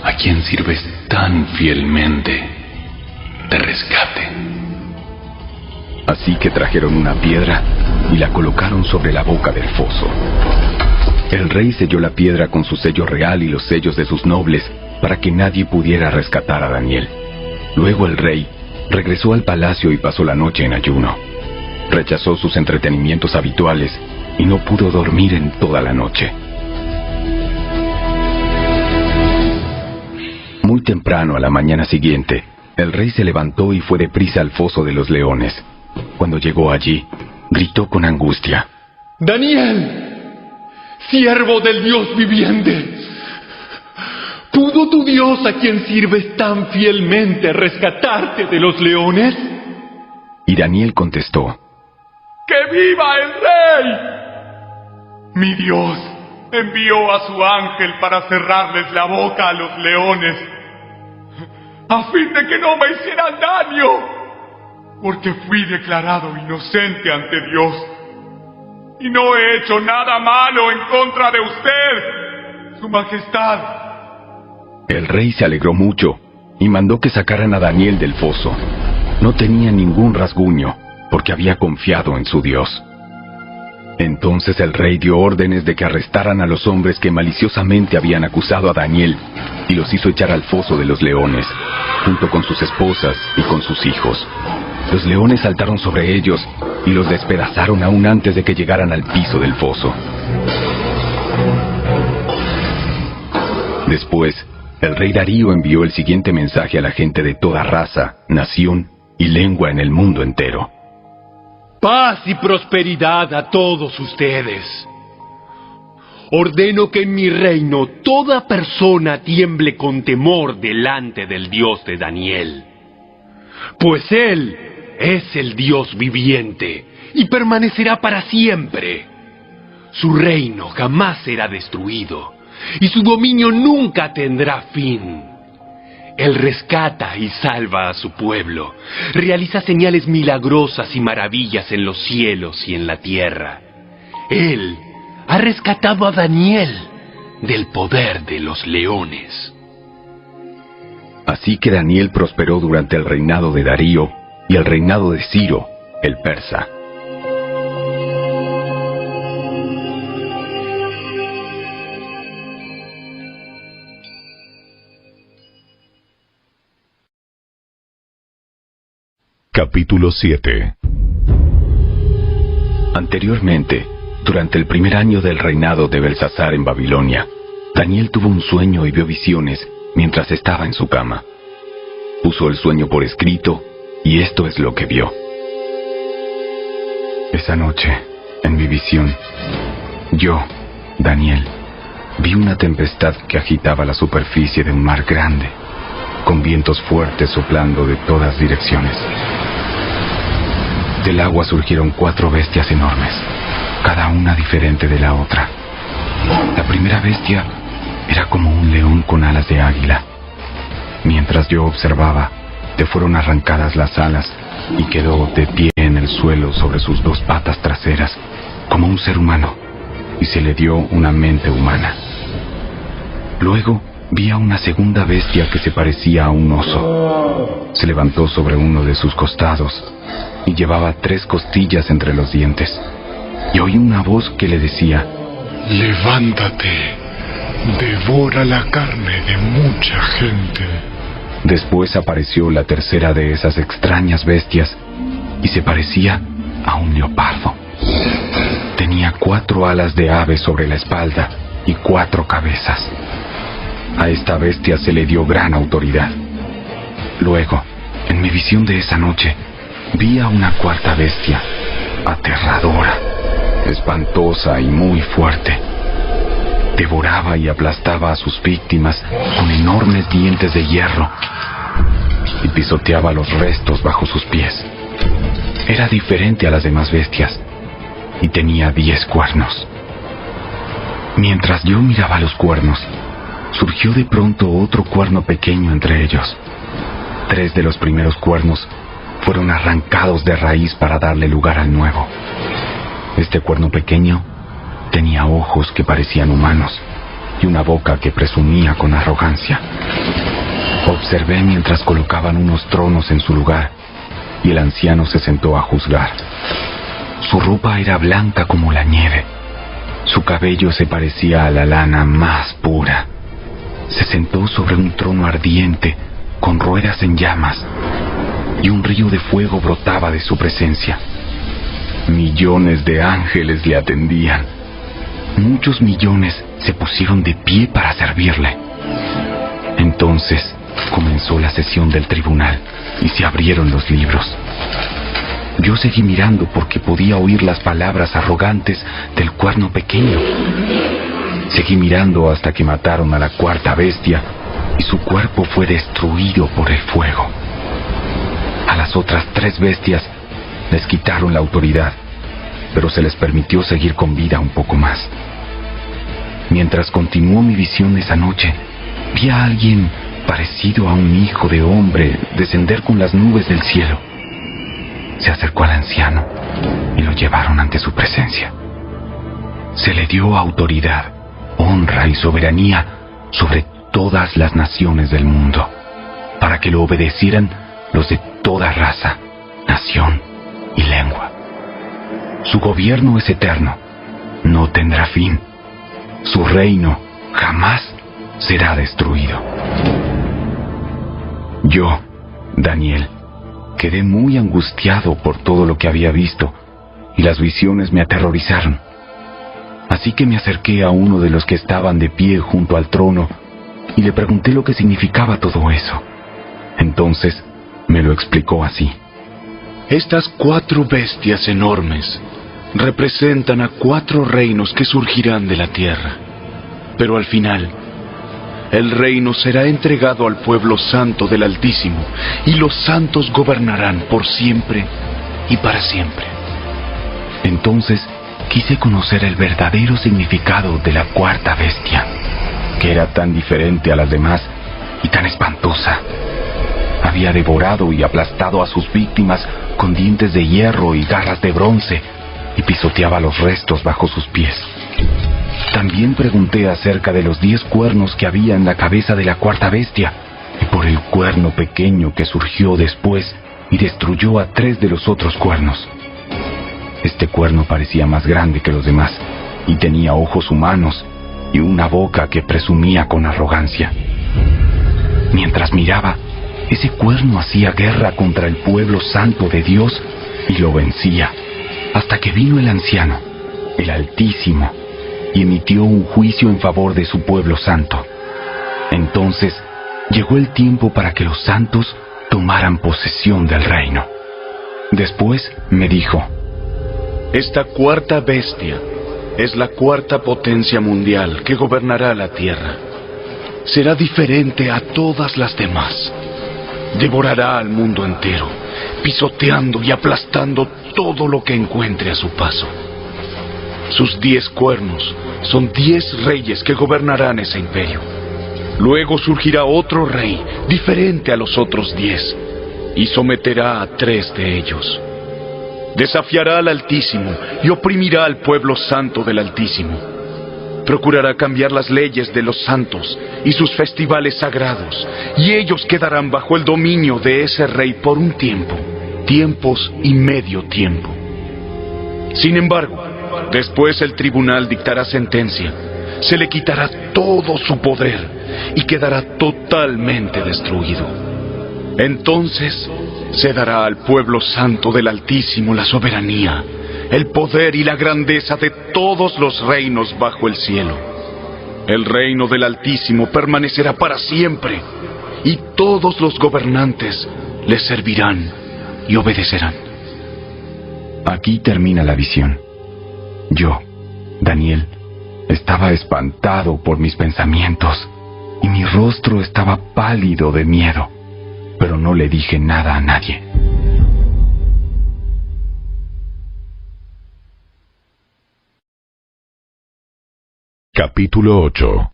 a quien sirves tan fielmente, te rescate. Así que trajeron una piedra y la colocaron sobre la boca del foso. El rey selló la piedra con su sello real y los sellos de sus nobles para que nadie pudiera rescatar a Daniel. Luego el rey regresó al palacio y pasó la noche en ayuno. Rechazó sus entretenimientos habituales y no pudo dormir en toda la noche. Muy temprano a la mañana siguiente, el rey se levantó y fue deprisa al foso de los leones. Cuando llegó allí, gritó con angustia: ¡Daniel! ¡Siervo del Dios viviente! ¿Pudo tu Dios, a quien sirves tan fielmente, rescatarte de los leones? Y Daniel contestó: ¡Que viva el rey! Mi Dios envió a su ángel para cerrarles la boca a los leones, a fin de que no me hicieran daño, porque fui declarado inocente ante Dios, y no he hecho nada malo en contra de usted, su majestad. El rey se alegró mucho y mandó que sacaran a Daniel del foso. No tenía ningún rasguño, porque había confiado en su Dios. Entonces el rey dio órdenes de que arrestaran a los hombres que maliciosamente habían acusado a Daniel y los hizo echar al foso de los leones, junto con sus esposas y con sus hijos. Los leones saltaron sobre ellos y los despedazaron aún antes de que llegaran al piso del foso. Después, el rey Darío envió el siguiente mensaje a la gente de toda raza, nación y lengua en el mundo entero. Paz y prosperidad a todos ustedes. Ordeno que en mi reino toda persona tiemble con temor delante del Dios de Daniel. Pues Él es el Dios viviente y permanecerá para siempre. Su reino jamás será destruido y su dominio nunca tendrá fin. Él rescata y salva a su pueblo, realiza señales milagrosas y maravillas en los cielos y en la tierra. Él ha rescatado a Daniel del poder de los leones. Así que Daniel prosperó durante el reinado de Darío y el reinado de Ciro, el persa. Capítulo 7. Anteriormente, durante el primer año del reinado de Belsasar en Babilonia, Daniel tuvo un sueño y vio visiones mientras estaba en su cama. Puso el sueño por escrito y esto es lo que vio. Esa noche, en mi visión, yo, Daniel, vi una tempestad que agitaba la superficie de un mar grande, con vientos fuertes soplando de todas direcciones. Del agua surgieron 4 bestias enormes, cada una diferente de la otra. La primera bestia era como un león con alas de águila. Mientras yo observaba, le fueron arrancadas las alas y quedó de pie en el suelo sobre sus 2 patas traseras, como un ser humano, y se le dio una mente humana. Luego vi a una segunda bestia que se parecía a un oso. Se levantó sobre uno de sus costados y llevaba 3 costillas entre los dientes. Y oí una voz que le decía: levántate, devora la carne de mucha gente. Después apareció la tercera de esas extrañas bestias y se parecía a un leopardo. Tenía 4 alas de ave sobre la espalda y 4 cabezas. A esta bestia se le dio gran autoridad. Luego, en mi visión de esa noche, vi a una 4ª bestia, aterradora, espantosa y muy fuerte. Devoraba y aplastaba a sus víctimas con enormes dientes de hierro y pisoteaba los restos bajo sus pies. Era diferente a las demás bestias y tenía 10 cuernos. Mientras yo miraba los cuernos, surgió de pronto otro cuerno pequeño entre ellos. 3 de los primeros cuernos fueron arrancados de raíz para darle lugar al nuevo. Este cuerno pequeño tenía ojos que parecían humanos y una boca que presumía con arrogancia. Observé mientras colocaban unos tronos en su lugar y el anciano se sentó a juzgar. Su ropa era blanca como la nieve. Su cabello se parecía a la lana más pura. Se sentó sobre un trono ardiente con ruedas en llamas y un río de fuego brotaba de su presencia. Millones de ángeles le atendían. Muchos millones se pusieron de pie para servirle. Entonces comenzó la sesión del tribunal y se abrieron los libros. Yo seguí mirando porque podía oír las palabras arrogantes del cuerno pequeño. Seguí mirando hasta que mataron a la 4ª bestia y su cuerpo fue destruido por el fuego. A las otras 3 bestias les quitaron la autoridad, pero se les permitió seguir con vida un poco más. Mientras continuó mi visión esa noche, vi a alguien parecido a un hijo de hombre descender con las nubes del cielo. Se acercó al anciano y lo llevaron ante su presencia. Se le dio autoridad, honra y soberanía sobre todas las naciones del mundo, para que lo obedecieran los de toda raza, nación y lengua. Su gobierno es eterno, no tendrá fin. Su reino jamás será destruido. Yo, Daniel, quedé muy angustiado por todo lo que había visto, y las visiones me aterrorizaron. Así que me acerqué a uno de los que estaban de pie junto al trono y le pregunté lo que significaba todo eso. Entonces me lo explicó así. Estas 4 bestias enormes representan a 4 reinos que surgirán de la tierra. Pero al final, el reino será entregado al pueblo santo del Altísimo, y los santos gobernarán por siempre y para siempre. Entonces quise conocer el verdadero significado de la 4ª bestia, que era tan diferente a las demás y tan espantosa. Había devorado y aplastado a sus víctimas con dientes de hierro y garras de bronce, y pisoteaba los restos bajo sus pies. También pregunté acerca de los 10 cuernos que había en la cabeza de la 4ª bestia, y por el cuerno pequeño que surgió después y destruyó a 3 de los otros cuernos. Este cuerno parecía más grande que los demás, y tenía ojos humanos y una boca que presumía con arrogancia. Mientras miraba, ese cuerno hacía guerra contra el pueblo santo de Dios y lo vencía, hasta que vino el anciano, el Altísimo, y emitió un juicio en favor de su pueblo santo. Entonces llegó el tiempo para que los santos tomaran posesión del reino. Después me dijo: esta 4ª bestia es la 4ª potencia mundial que gobernará la tierra. Será diferente a todas las demás. Devorará al mundo entero, pisoteando y aplastando todo lo que encuentre a su paso. Sus 10 cuernos son 10 reyes que gobernarán ese imperio. Luego surgirá otro rey, diferente a los otros 10, y someterá a 3 de ellos. Desafiará al Altísimo y oprimirá al pueblo santo del Altísimo. Procurará cambiar las leyes de los santos y sus festivales sagrados, y ellos quedarán bajo el dominio de ese rey por un tiempo, tiempos y medio tiempo. Sin embargo, después el tribunal dictará sentencia, se le quitará todo su poder y quedará totalmente destruido. Entonces se dará al pueblo santo del Altísimo la soberanía, el poder y la grandeza de todos los reinos bajo el cielo. El reino del Altísimo permanecerá para siempre, y todos los gobernantes le servirán y obedecerán. Aquí termina la visión. Yo, Daniel, estaba espantado por mis pensamientos, y mi rostro estaba pálido de miedo, pero no le dije nada a nadie. Capítulo 8.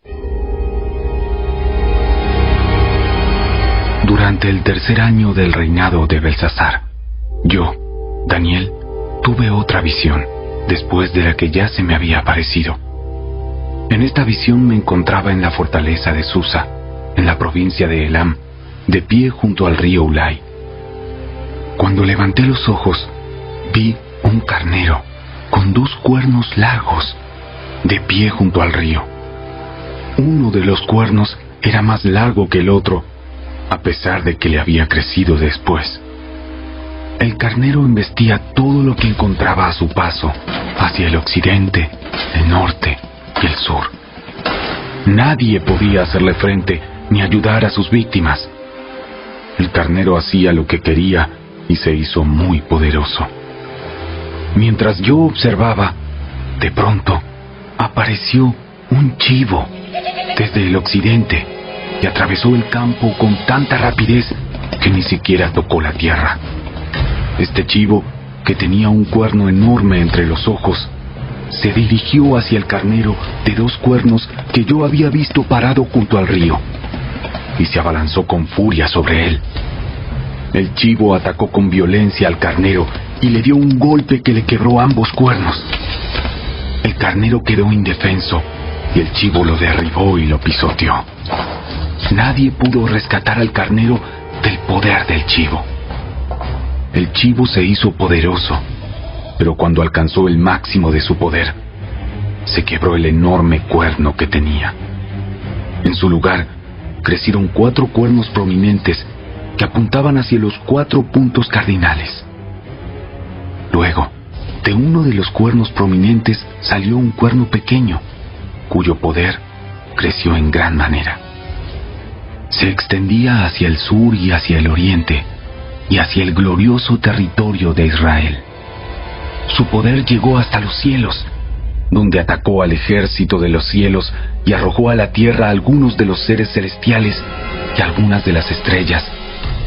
Durante el 3er año del reinado de Belsasar, yo, Daniel, tuve otra visión, después de la que ya se me había aparecido. En esta visión me encontraba en la fortaleza de Susa, en la provincia de Elam, de pie junto al río Ulai. Cuando levanté los ojos, vi un carnero con 2 cuernos largos, de pie junto al río. Uno de los cuernos era más largo que el otro, a pesar de que le había crecido después. El carnero embestía todo lo que encontraba a su paso, hacia el occidente, el norte y el sur. Nadie podía hacerle frente ni ayudar a sus víctimas. El carnero hacía lo que quería y se hizo muy poderoso. Mientras yo observaba, de pronto apareció un chivo desde el occidente y atravesó el campo con tanta rapidez que ni siquiera tocó la tierra. Este chivo, que tenía un cuerno enorme entre los ojos, se dirigió hacia el carnero de 2 cuernos que yo había visto parado junto al río, y se abalanzó con furia sobre él. El chivo atacó con violencia al carnero y le dio un golpe que le quebró ambos cuernos. El carnero quedó indefenso y el chivo lo derribó y lo pisoteó. Nadie pudo rescatar al carnero del poder del chivo. el chivo se hizo poderoso, pero cuando alcanzó el máximo de su poder, se quebró el enorme cuerno que tenía. En su lugar, crecieron 4 cuernos prominentes que apuntaban hacia los 4 puntos cardinales. Luego, de uno de los cuernos prominentes salió un cuerno pequeño, cuyo poder creció en gran manera. Se extendía hacia el sur y hacia el oriente, y hacia el glorioso territorio de Israel. Su poder llegó hasta los cielos, donde atacó al ejército de los cielos y arrojó a la tierra a algunos de los seres celestiales y algunas de las estrellas,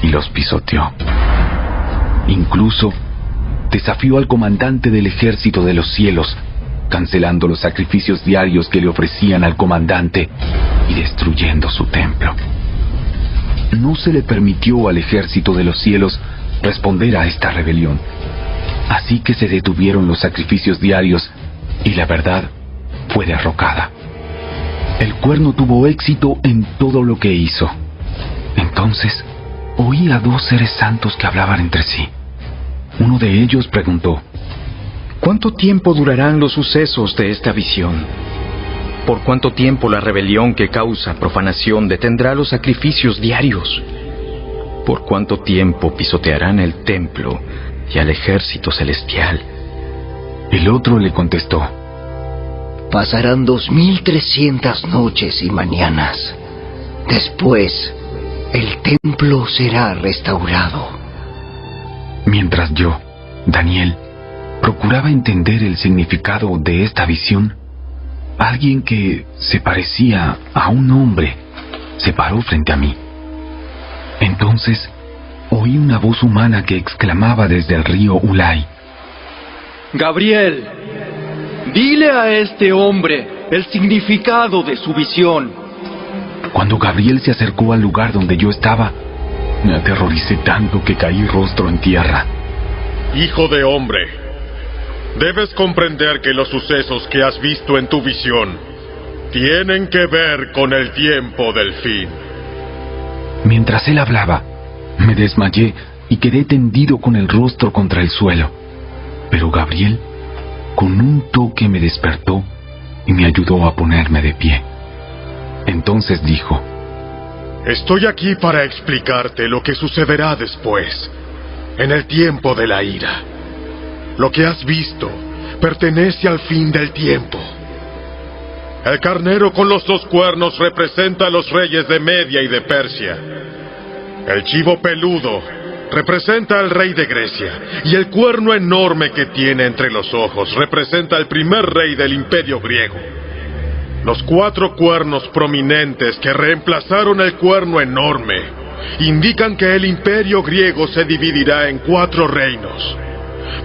y los pisoteó. Incluso desafió al comandante del ejército de los cielos, cancelando los sacrificios diarios que le ofrecían al comandante y destruyendo su templo. No se le permitió al ejército de los cielos responder a esta rebelión, así que se detuvieron los sacrificios diarios y la verdad fue derrocada. El cuerno tuvo éxito en todo lo que hizo. Entonces oí a 2 seres santos que hablaban entre sí. Uno de ellos preguntó: ¿cuánto tiempo durarán los sucesos de esta visión? ¿Por cuánto tiempo la rebelión que causa profanación detendrá los sacrificios diarios? ¿Por cuánto tiempo pisotearán el templo y al ejército celestial? El otro le contestó: pasarán 2300 noches y mañanas. Después, el templo será restaurado. Mientras yo, Daniel, procuraba entender el significado de esta visión, alguien que se parecía a un hombre se paró frente a mí. Entonces, oí una voz humana que exclamaba desde el río Ulai: Gabriel, dile a este hombre el significado de su visión. Cuando Gabriel se acercó al lugar donde yo estaba, me aterroricé tanto que caí rostro en tierra. Hijo de hombre, debes comprender que los sucesos que has visto en tu visión tienen que ver con el tiempo del fin. Mientras él hablaba, me desmayé y quedé tendido con el rostro contra el suelo. Pero Gabriel, con un toque, me despertó y me ayudó a ponerme de pie. Entonces dijo: estoy aquí para explicarte lo que sucederá después, en el tiempo de la ira. Lo que has visto pertenece al fin del tiempo. El carnero con los 2 cuernos representa a los reyes de Media y de Persia. El chivo peludo representa al rey de Grecia, y el cuerno enorme que tiene entre los ojos representa al primer rey del imperio griego. Los 4 cuernos prominentes que reemplazaron el cuerno enorme indican que el imperio griego se dividirá en 4 reinos,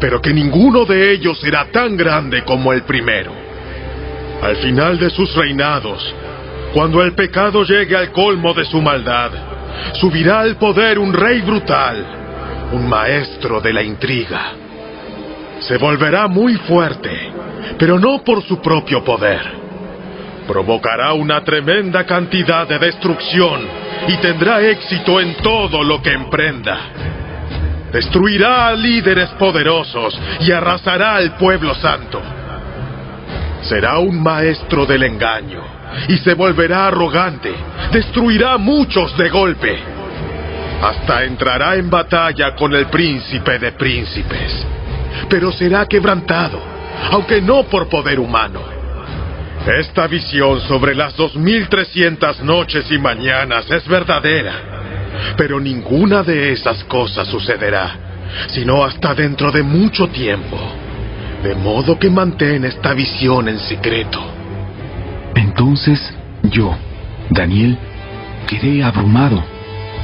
pero que ninguno de ellos será tan grande como el primero. Al final de sus reinados, cuando el pecado llegue al colmo de su maldad, subirá al poder un rey brutal, un maestro de la intriga. Se volverá muy fuerte, pero no por su propio poder. Provocará una tremenda cantidad de destrucción y tendrá éxito en todo lo que emprenda. Destruirá a líderes poderosos y arrasará al pueblo santo. Será un maestro del engaño y se volverá arrogante. Destruirá a muchos de golpe. Hasta entrará en batalla con el príncipe de príncipes. Pero será quebrantado, aunque no por poder humano. Esta visión sobre las 2300 noches y mañanas es verdadera, pero ninguna de esas cosas sucederá, sino hasta dentro de mucho tiempo. De modo que mantén esta visión en secreto. Entonces yo, Daniel, quedé abrumado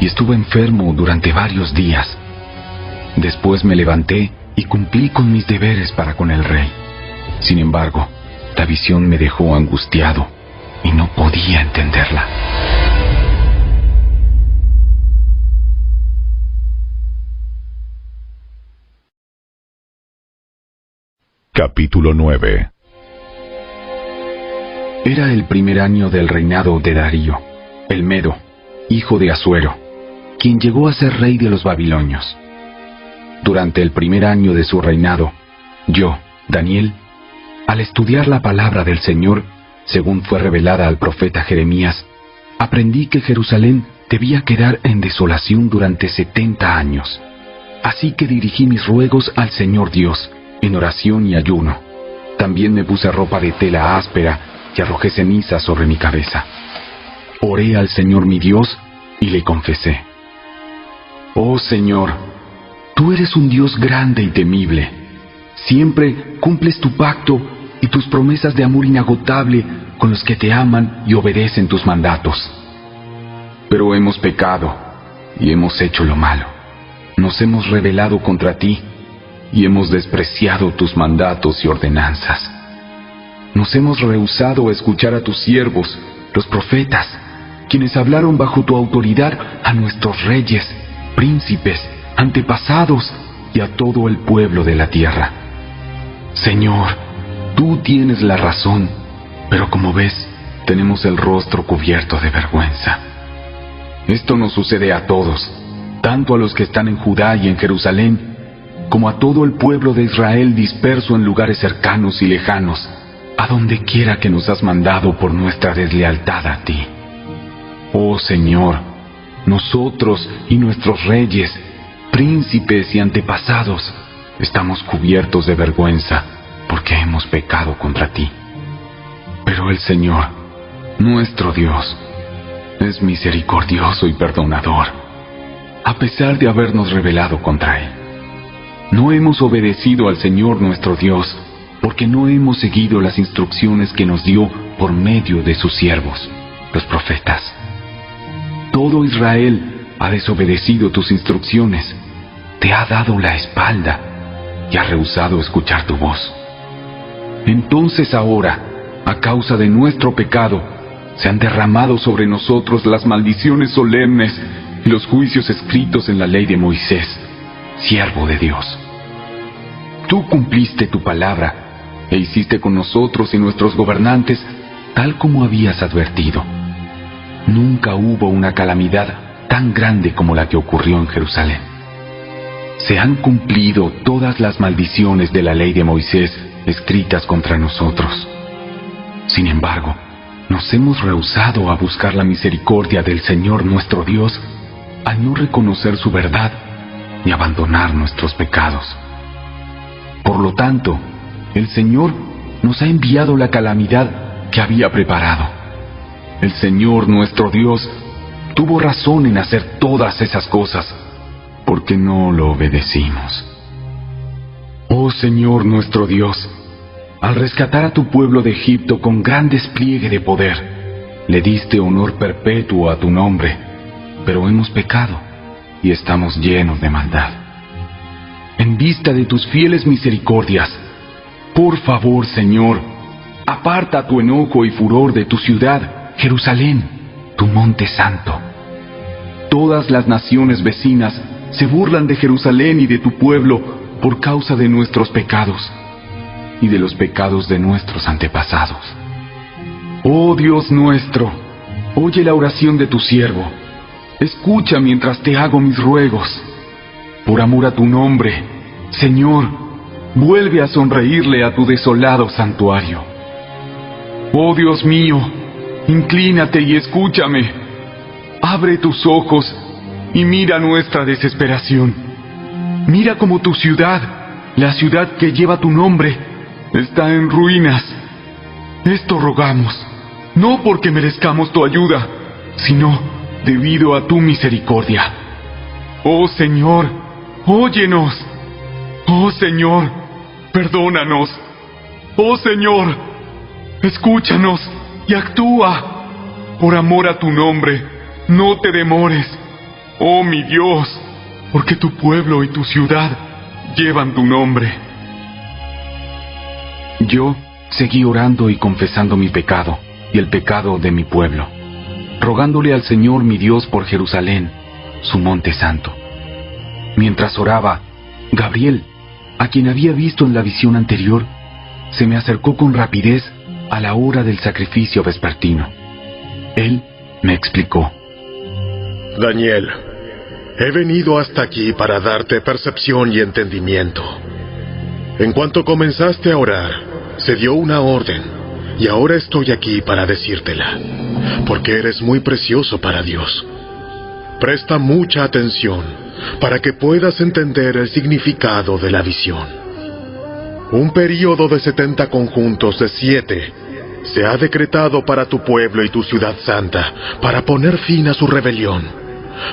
y estuve enfermo durante varios días. Después me levanté y cumplí con mis deberes para con el rey. Sin embargo, la visión me dejó angustiado y no podía entenderla. Capítulo 9. Era el primer año del reinado de Darío, el Medo, hijo de Asuero, quien llegó a ser rey de los babilonios. Durante el primer año de su reinado, yo, Daniel, al estudiar la palabra del Señor, según fue revelada al profeta Jeremías, aprendí que Jerusalén debía quedar en desolación durante 70 años. Así que dirigí mis ruegos al Señor Dios, en oración y ayuno. También me puse ropa de tela áspera y arrojé ceniza sobre mi cabeza. Oré al Señor mi Dios y le confesé: Oh Señor, tú eres un Dios grande y temible. Siempre cumples tu pacto y tus promesas de amor inagotable con los que te aman y obedecen tus mandatos. Pero hemos pecado y hemos hecho lo malo. Nos hemos rebelado contra ti y hemos despreciado tus mandatos y ordenanzas. Nos hemos rehusado a escuchar a tus siervos, los profetas, quienes hablaron bajo tu autoridad a nuestros reyes, príncipes, antepasados y a todo el pueblo de la tierra. Señor, tú tienes la razón, pero como ves, tenemos el rostro cubierto de vergüenza. Esto nos sucede a todos, tanto a los que están en Judá y en Jerusalén, como a todo el pueblo de Israel disperso en lugares cercanos y lejanos, a donde quiera que nos has mandado por nuestra deslealtad a ti. Oh Señor, nosotros y nuestros reyes, príncipes y antepasados, estamos cubiertos de vergüenza porque hemos pecado contra ti. Pero el Señor, nuestro Dios, es misericordioso y perdonador, a pesar de habernos rebelado contra Él. No hemos obedecido al Señor nuestro Dios, porque no hemos seguido las instrucciones que nos dio por medio de sus siervos, los profetas. Todo Israel ha desobedecido tus instrucciones, te ha dado la espalda y ha rehusado escuchar tu voz. Entonces ahora, a causa de nuestro pecado, se han derramado sobre nosotros las maldiciones solemnes y los juicios escritos en la ley de Moisés, siervo de Dios. Tú cumpliste tu palabra e hiciste con nosotros y nuestros gobernantes tal como habías advertido. Nunca hubo una calamidad tan grande como la que ocurrió en Jerusalén. Se han cumplido todas las maldiciones de la ley de Moisés escritas contra nosotros. Sin embargo, nos hemos rehusado a buscar la misericordia del Señor nuestro Dios al no reconocer su verdad ni abandonar nuestros pecados. Por lo tanto, el Señor nos ha enviado la calamidad que había preparado. El Señor nuestro Dios tuvo razón en hacer todas esas cosas, porque no lo obedecimos. Oh Señor nuestro Dios, al rescatar a tu pueblo de Egipto con gran despliegue de poder, le diste honor perpetuo a tu nombre, pero hemos pecado y estamos llenos de maldad. En vista de tus fieles misericordias, por favor, Señor, aparta tu enojo y furor de tu ciudad, Jerusalén, tu monte santo. Todas las naciones vecinas se burlan de Jerusalén y de tu pueblo por causa de nuestros pecados y de los pecados de nuestros antepasados. Oh Dios nuestro, oye la oración de tu siervo. Escucha mientras te hago mis ruegos. Por amor a tu nombre, Señor, vuelve a sonreírle a tu desolado santuario. Oh Dios mío, inclínate y escúchame. Abre tus ojos y mira nuestra desesperación. Mira cómo tu ciudad, la ciudad que lleva tu nombre, está en ruinas. Esto rogamos, no porque merezcamos tu ayuda, sino debido a tu misericordia. Oh Señor, óyenos. Oh Señor, perdónanos. Oh Señor, escúchanos y actúa. Por amor a tu nombre, no te demores. Oh mi Dios, porque tu pueblo y tu ciudad llevan tu nombre. Yo seguí orando y confesando mi pecado y el pecado de mi pueblo, rogándole al Señor mi Dios por Jerusalén, su monte santo. Mientras oraba, Gabriel, a quien había visto en la visión anterior, se me acercó con rapidez a la hora del sacrificio vespertino. Él me explicó: Daniel, He venido hasta aquí para darte percepción y entendimiento. En cuanto comenzaste a orar, se dio una orden, y ahora estoy aquí para decírtela, porque eres muy precioso para Dios. Presta mucha atención para que puedas entender el significado de la visión. Un período de 70 conjuntos de 7 se ha decretado para tu pueblo y tu ciudad santa, para poner fin a su rebelión,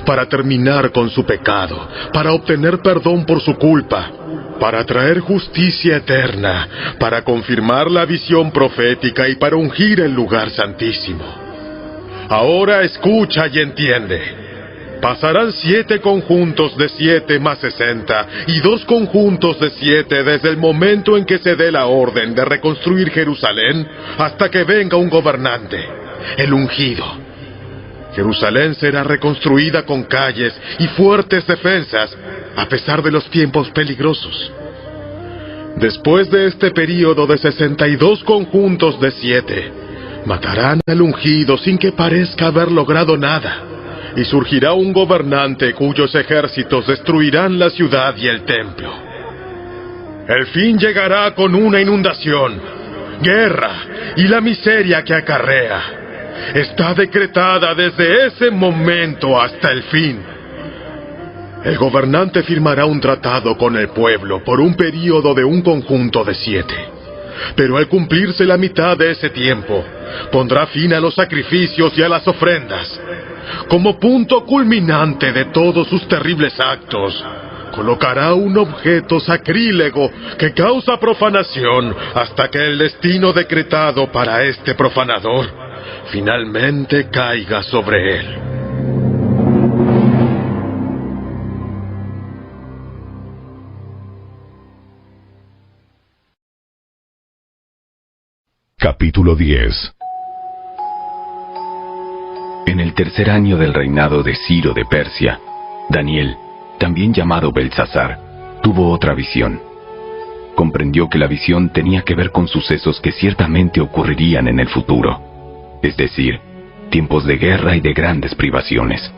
para terminar con su pecado, para obtener perdón por su culpa, para traer justicia eterna, para confirmar la visión profética y para ungir el lugar santísimo. Ahora escucha y entiende. Pasarán 7 conjuntos de 7 más 60 y 2 conjuntos de 7 desde el momento en que se dé la orden de reconstruir Jerusalén hasta que venga un gobernante, el ungido. Jerusalén será reconstruida con calles y fuertes defensas, a pesar de los tiempos peligrosos. Después de este período de 62 conjuntos de 7, matarán al ungido sin que parezca haber logrado nada, y surgirá un gobernante cuyos ejércitos destruirán la ciudad y el templo. El fin llegará con una inundación, guerra y la miseria que acarrea. Está decretada desde ese momento hasta el fin. El gobernante firmará un tratado con el pueblo por un período de un conjunto de 7. Pero al cumplirse la mitad de ese tiempo, pondrá fin a los sacrificios y a las ofrendas. Como punto culminante de todos sus terribles actos, colocará un objeto sacrílego que causa profanación hasta que el destino decretado para este profanador finalmente caiga sobre él. Capítulo 10. En el 3er año del reinado de Ciro de Persia, Daniel, también llamado Belsasar, tuvo otra visión. Comprendió que la visión tenía que ver con sucesos que ciertamente ocurrirían en el futuro, es decir, tiempos de guerra y de grandes privaciones.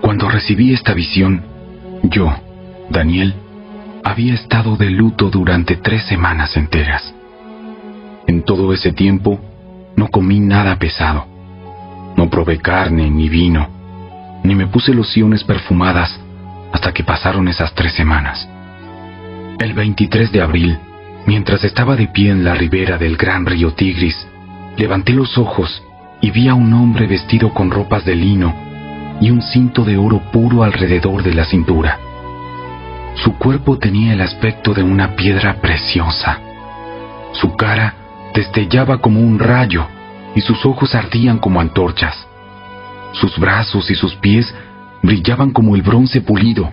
Cuando recibí esta visión, yo, Daniel, había estado de luto durante 3 semanas enteras. En todo ese tiempo, no comí nada pesado. No probé carne ni vino, ni me puse lociones perfumadas hasta que pasaron esas 3 semanas. El 23 de abril, mientras estaba de pie en la ribera del gran río Tigris, levanté los ojos y vi a un hombre vestido con ropas de lino y un cinto de oro puro alrededor de la cintura. Su cuerpo tenía el aspecto de una piedra preciosa. Su cara destellaba como un rayo y sus ojos ardían como antorchas. Sus brazos y sus pies brillaban como el bronce pulido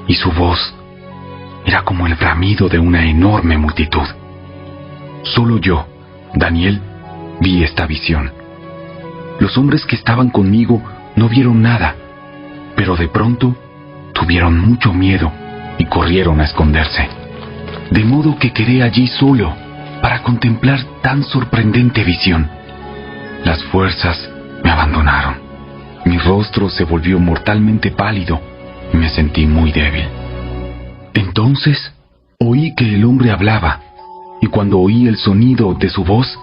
y su voz era como el bramido de una enorme multitud. Solo yo, Daniel, vi esta visión. Los hombres que estaban conmigo no vieron nada, pero de pronto tuvieron mucho miedo y corrieron a esconderse. De modo que quedé allí solo para contemplar tan sorprendente visión. Las fuerzas me abandonaron. Mi rostro se volvió mortalmente pálido y me sentí muy débil. Entonces oí que el hombre hablaba, y cuando oí el sonido de su voz,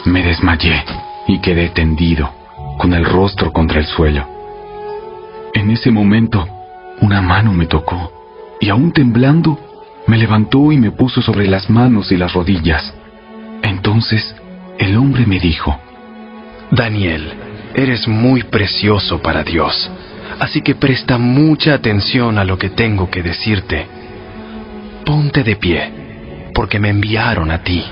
me desmayé y quedé tendido, con el rostro contra el suelo. En ese momento, una mano me tocó, y aún temblando, me levantó y me puso sobre las manos y las rodillas. Entonces, el hombre me dijo: Daniel, eres muy precioso para Dios, así que presta mucha atención a lo que tengo que decirte. Ponte de pie, porque me enviaron a ti.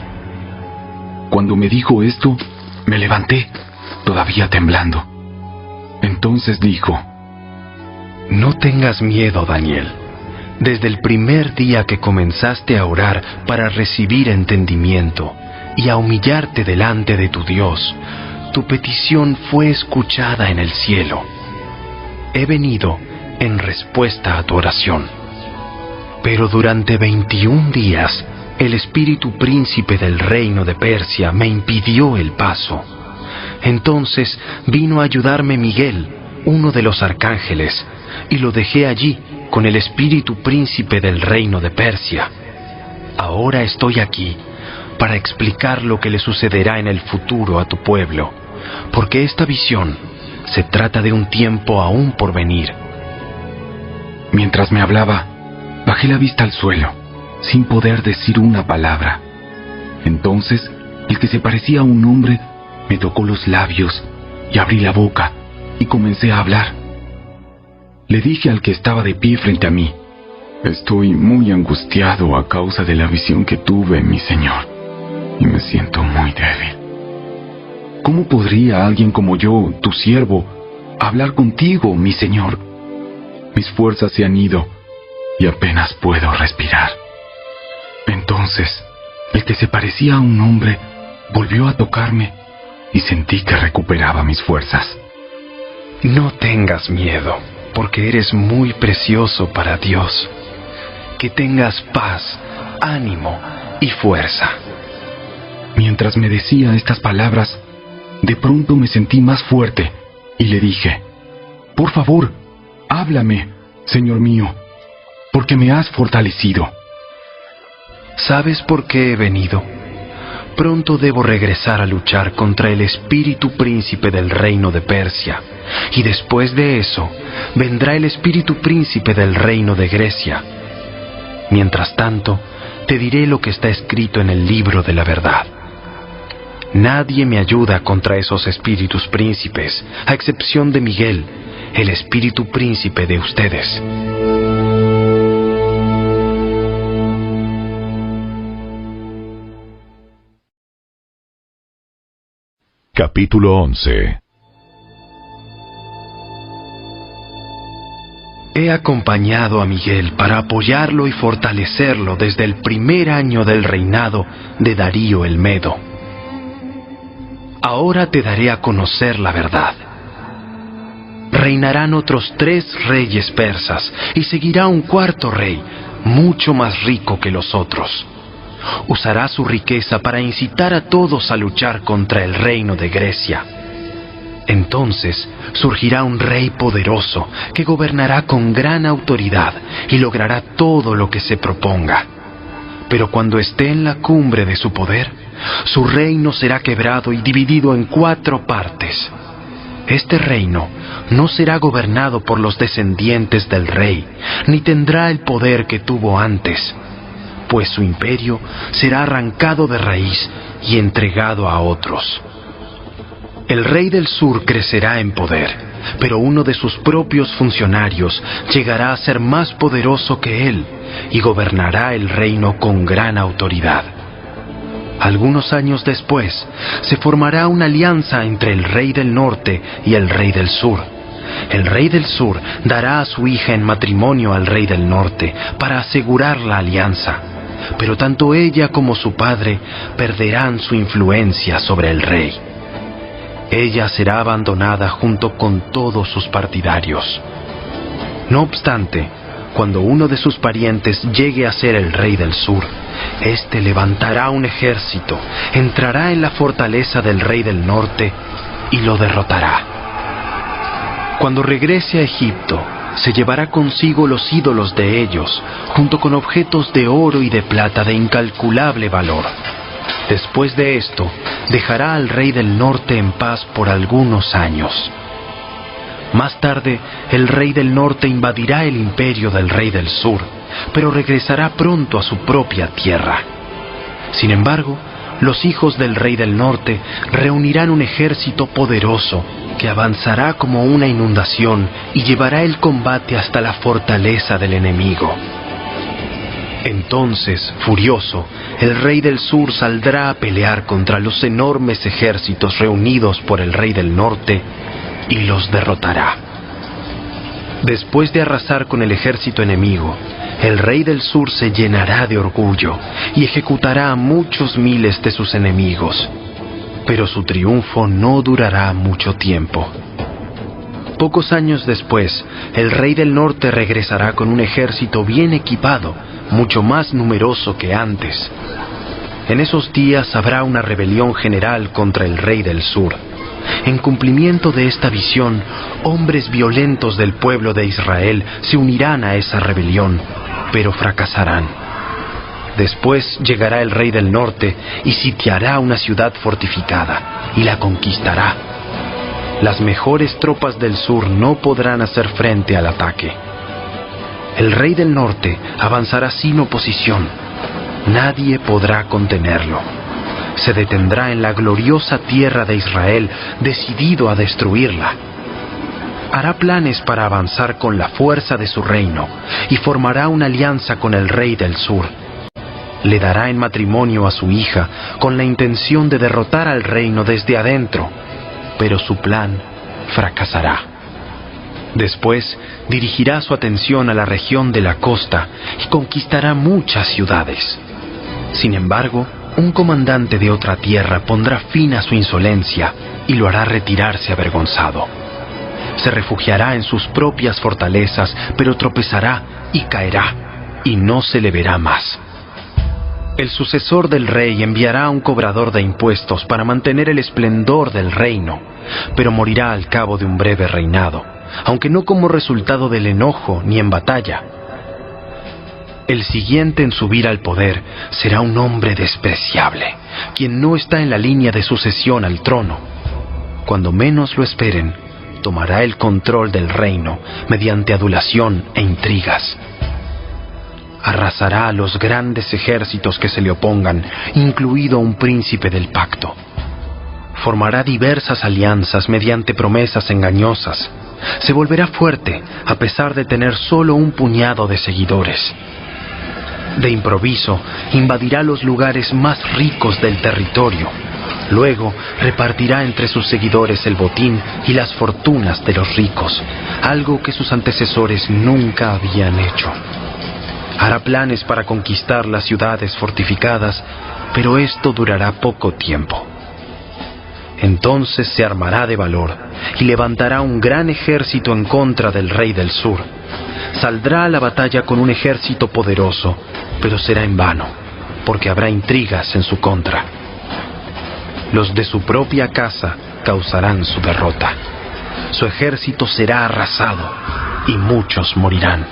Cuando me dijo esto, me levanté, todavía temblando. Entonces dijo: No tengas miedo, Daniel. Desde el primer día que comenzaste a orar para recibir entendimiento y a humillarte delante de tu Dios, tu petición fue escuchada en el cielo. He venido en respuesta a tu oración. Pero durante 21 días, el espíritu príncipe del reino de Persia me impidió el paso. Entonces vino a ayudarme Miguel, uno de los arcángeles, y lo dejé allí con el espíritu príncipe del reino de Persia. Ahora estoy aquí para explicar lo que le sucederá en el futuro a tu pueblo, porque esta visión se trata de un tiempo aún por venir. Mientras me hablaba, bajé la vista al suelo, sin poder decir una palabra. Entonces, el que se parecía a un hombre me tocó los labios y abrí la boca y comencé a hablar. Le dije al que estaba de pie frente a mí: estoy muy angustiado a causa de la visión que tuve, mi señor, y me siento muy débil. ¿Cómo podría alguien como yo, tu siervo, hablar contigo, mi señor? Mis fuerzas se han ido y apenas puedo respirar. Entonces, el que se parecía a un hombre volvió a tocarme y sentí que recuperaba mis fuerzas. No tengas miedo, porque eres muy precioso para Dios. Que tengas paz, ánimo y fuerza. Mientras me decía estas palabras, de pronto me sentí más fuerte y le dije: por favor, háblame, Señor mío, porque me has fortalecido. ¿Sabes por qué he venido? Pronto debo regresar a luchar contra el espíritu príncipe del reino de Persia, y después de eso vendrá el espíritu príncipe del reino de Grecia. Mientras tanto, te diré lo que está escrito en el libro de la verdad. Nadie me ayuda contra esos espíritus príncipes, a excepción de Miguel, el espíritu príncipe de ustedes. Capítulo 11. He acompañado a Miguel para apoyarlo y fortalecerlo desde el primer año del reinado de Darío el Medo. Ahora te daré a conocer la verdad. Reinarán otros 3 reyes persas y seguirá un 4º rey, mucho más rico que los otros. Usará su riqueza para incitar a todos a luchar contra el reino de Grecia. Entonces surgirá un rey poderoso que gobernará con gran autoridad y logrará todo lo que se proponga. Pero cuando esté en la cumbre de su poder, su reino será quebrado y dividido en 4 partes. Este reino no será gobernado por los descendientes del rey, ni tendrá el poder que tuvo antes, pues su imperio será arrancado de raíz y entregado a otros. El rey del sur crecerá en poder, pero uno de sus propios funcionarios llegará a ser más poderoso que él y gobernará el reino con gran autoridad. Algunos años después, se formará una alianza entre el rey del norte y el rey del sur. El rey del sur dará a su hija en matrimonio al rey del norte para asegurar la alianza, pero tanto ella como su padre perderán su influencia sobre el rey. Ella será abandonada junto con todos sus partidarios. No obstante, cuando uno de sus parientes llegue a ser el rey del sur, éste levantará un ejército, entrará en la fortaleza del rey del norte y lo derrotará. Cuando regrese a Egipto, se llevará consigo los ídolos de ellos, junto con objetos de oro y de plata de incalculable valor. Después de esto, dejará al rey del norte en paz por algunos años. Más tarde, el rey del norte invadirá el imperio del rey del sur, pero regresará pronto a su propia tierra. Sin embargo, los hijos del rey del norte reunirán un ejército poderoso que avanzará como una inundación y llevará el combate hasta la fortaleza del enemigo. Entonces, furioso, el rey del sur saldrá a pelear contra los enormes ejércitos reunidos por el rey del norte y los derrotará. Después de arrasar con el ejército enemigo, el rey del sur se llenará de orgullo y ejecutará a muchos miles de sus enemigos. Pero su triunfo no durará mucho tiempo. Pocos años después, el rey del norte regresará con un ejército bien equipado, mucho más numeroso que antes. En esos días habrá una rebelión general contra el rey del sur. En cumplimiento de esta visión, hombres violentos del pueblo de Israel se unirán a esa rebelión, pero fracasarán. Después llegará el rey del norte y sitiará una ciudad fortificada y la conquistará. Las mejores tropas del sur no podrán hacer frente al ataque. El rey del norte avanzará sin oposición. Nadie podrá contenerlo. Se detendrá en la gloriosa tierra de Israel, decidido a destruirla. Hará planes para avanzar con la fuerza de su reino y formará una alianza con el rey del sur. Le dará en matrimonio a su hija con la intención de derrotar al reino desde adentro, pero su plan fracasará. Después dirigirá su atención a la región de la costa y conquistará muchas ciudades. Sin embargo, un comandante de otra tierra pondrá fin a su insolencia y lo hará retirarse avergonzado. Se refugiará en sus propias fortalezas, pero tropezará y caerá, y no se le verá más. El sucesor del rey enviará a un cobrador de impuestos para mantener el esplendor del reino, pero morirá al cabo de un breve reinado, aunque no como resultado del enojo ni en batalla. El siguiente en subir al poder será un hombre despreciable, quien no está en la línea de sucesión al trono. Cuando menos lo esperen, tomará el control del reino mediante adulación e intrigas. Arrasará a los grandes ejércitos que se le opongan, incluido un príncipe del pacto. Formará diversas alianzas mediante promesas engañosas. Se volverá fuerte a pesar de tener solo un puñado de seguidores. De improviso, invadirá los lugares más ricos del territorio. Luego, repartirá entre sus seguidores el botín y las fortunas de los ricos, algo que sus antecesores nunca habían hecho. Hará planes para conquistar las ciudades fortificadas, pero esto durará poco tiempo. Entonces se armará de valor y levantará un gran ejército en contra del rey del sur. Saldrá a la batalla con un ejército poderoso, pero será en vano, porque habrá intrigas en su contra. Los de su propia casa causarán su derrota. Su ejército será arrasado y muchos morirán.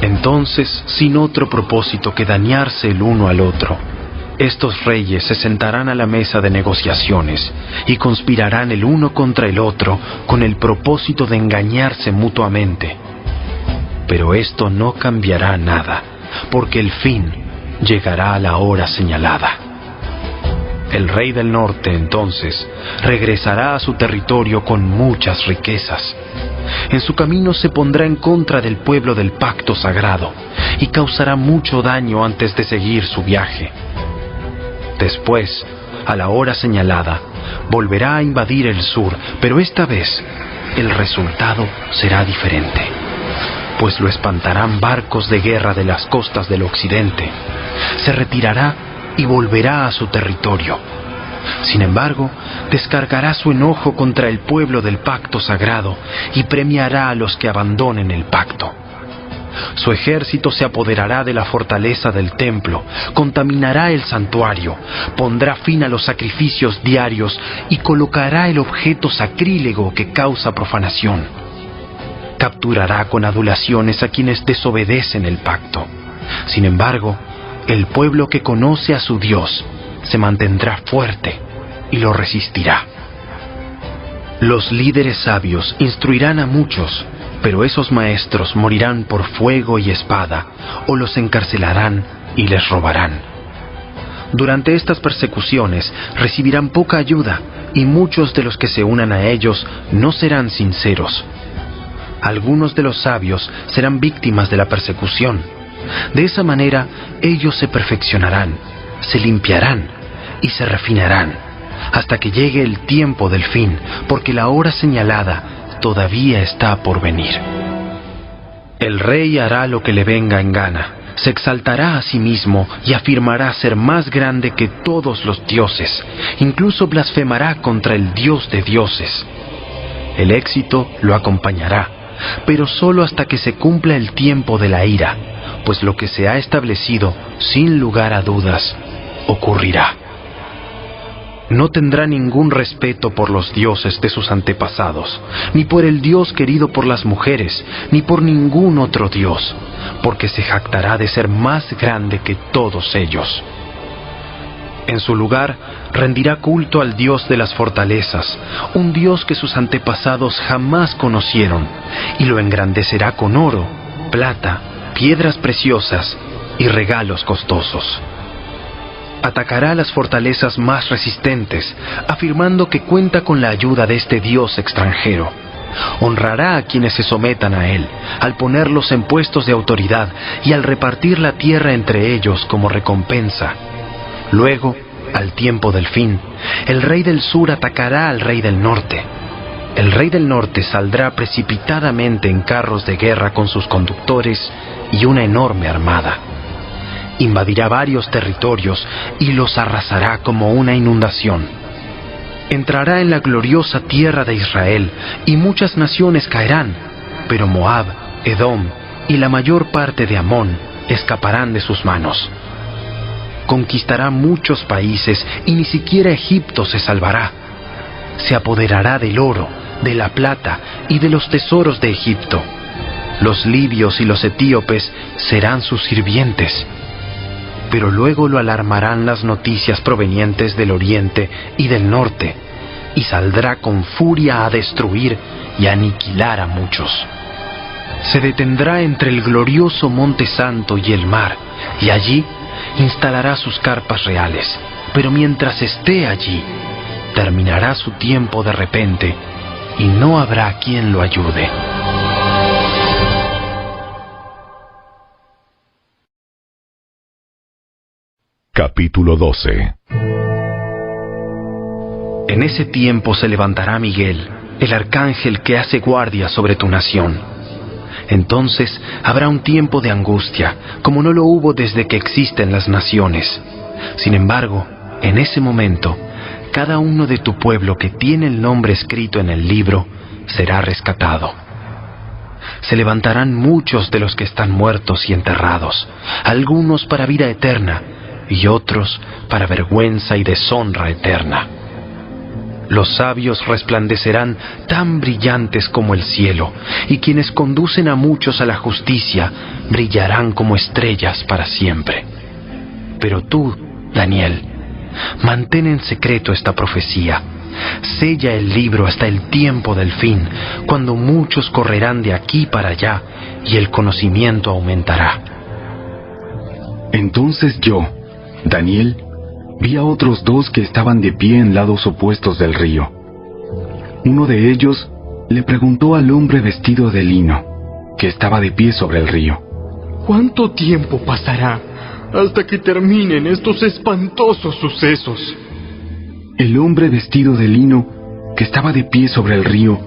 Entonces, sin otro propósito que dañarse el uno al otro, estos reyes se sentarán a la mesa de negociaciones y conspirarán el uno contra el otro con el propósito de engañarse mutuamente. Pero esto no cambiará nada, porque el fin llegará a la hora señalada. El rey del norte, entonces, regresará a su territorio con muchas riquezas. En su camino se pondrá en contra del pueblo del pacto sagrado y causará mucho daño antes de seguir su viaje. Después, a la hora señalada, volverá a invadir el sur, pero esta vez el resultado será diferente, pues lo espantarán barcos de guerra de las costas del occidente. Se retirará y volverá a su territorio. Sin embargo, descargará su enojo contra el pueblo del pacto sagrado y premiará a los que abandonen el pacto. Su ejército se apoderará de la fortaleza del templo, contaminará el santuario, pondrá fin a los sacrificios diarios y colocará el objeto sacrílego que causa profanación. Capturará con adulaciones a quienes desobedecen el pacto. Sin embargo, el pueblo que conoce a su Dios se mantendrá fuerte y lo resistirá. Los líderes sabios instruirán a muchos, pero esos maestros morirán por fuego y espada, o los encarcelarán y les robarán. Durante estas persecuciones recibirán poca ayuda, y muchos de los que se unan a ellos no serán sinceros. Algunos de los sabios serán víctimas de la persecución. De esa manera, ellos se perfeccionarán, se limpiarán y se refinarán, hasta que llegue el tiempo del fin, porque la hora señalada todavía está por venir. El rey hará lo que le venga en gana, se exaltará a sí mismo y afirmará ser más grande que todos los dioses, incluso blasfemará contra el Dios de dioses. El éxito lo acompañará, pero solo hasta que se cumpla el tiempo de la ira, pues lo que se ha establecido, sin lugar a dudas, ocurrirá. no tendrá ningún respeto por los dioses de sus antepasados, ni por el Dios querido por las mujeres, ni por ningún otro Dios, porque se jactará de ser más grande que todos ellos. En su lugar, rendirá culto al Dios de las fortalezas, un Dios que sus antepasados jamás conocieron, y lo engrandecerá con oro, plata, piedras preciosas y regalos costosos. Atacará las fortalezas más resistentes, afirmando que cuenta con la ayuda de este Dios extranjero. Honrará a quienes se sometan a él, al ponerlos en puestos de autoridad y al repartir la tierra entre ellos como recompensa. Luego, al tiempo del fin, el rey del sur atacará al rey del norte. El rey del norte saldrá precipitadamente en carros de guerra con sus conductores y una enorme armada. Invadirá varios territorios y los arrasará como una inundación. Entrará en la gloriosa tierra de Israel y muchas naciones caerán, pero Moab, Edom y la mayor parte de Amón escaparán de sus manos. Conquistará muchos países y ni siquiera Egipto se salvará. Se apoderará del oro, de la plata y de los tesoros de Egipto. Los libios y los etíopes serán sus sirvientes. Pero luego lo alarmarán las noticias provenientes del oriente y del norte, y saldrá con furia a destruir y aniquilar a muchos. Se detendrá entre el glorioso Monte Santo y el mar, y allí instalará sus carpas reales. Pero mientras esté allí, terminará su tiempo de repente, y no habrá quien lo ayude. Capítulo 12. En ese tiempo se levantará Miguel, el arcángel que hace guardia sobre tu nación. Entonces habrá un tiempo de angustia, como no lo hubo desde que existen las naciones. Sin embargo, en ese momento, cada uno de tu pueblo que tiene el nombre escrito en el libro será rescatado. Se levantarán muchos de los que están muertos y enterrados, algunos para vida eterna y otros para vergüenza y deshonra eterna. Los sabios resplandecerán tan brillantes como el cielo, y quienes conducen a muchos a la justicia brillarán como estrellas para siempre. Pero tú, Daniel, mantén en secreto esta profecía. Sella el libro hasta el tiempo del fin, cuando muchos correrán de aquí para allá y el conocimiento aumentará. Entonces yo, Daniel, vi a otros dos que estaban de pie en lados opuestos del río. Uno de ellos le preguntó al hombre vestido de lino, que estaba de pie sobre el río: ¿Cuánto tiempo pasará hasta que terminen estos espantosos sucesos? El hombre vestido de lino, que estaba de pie sobre el río,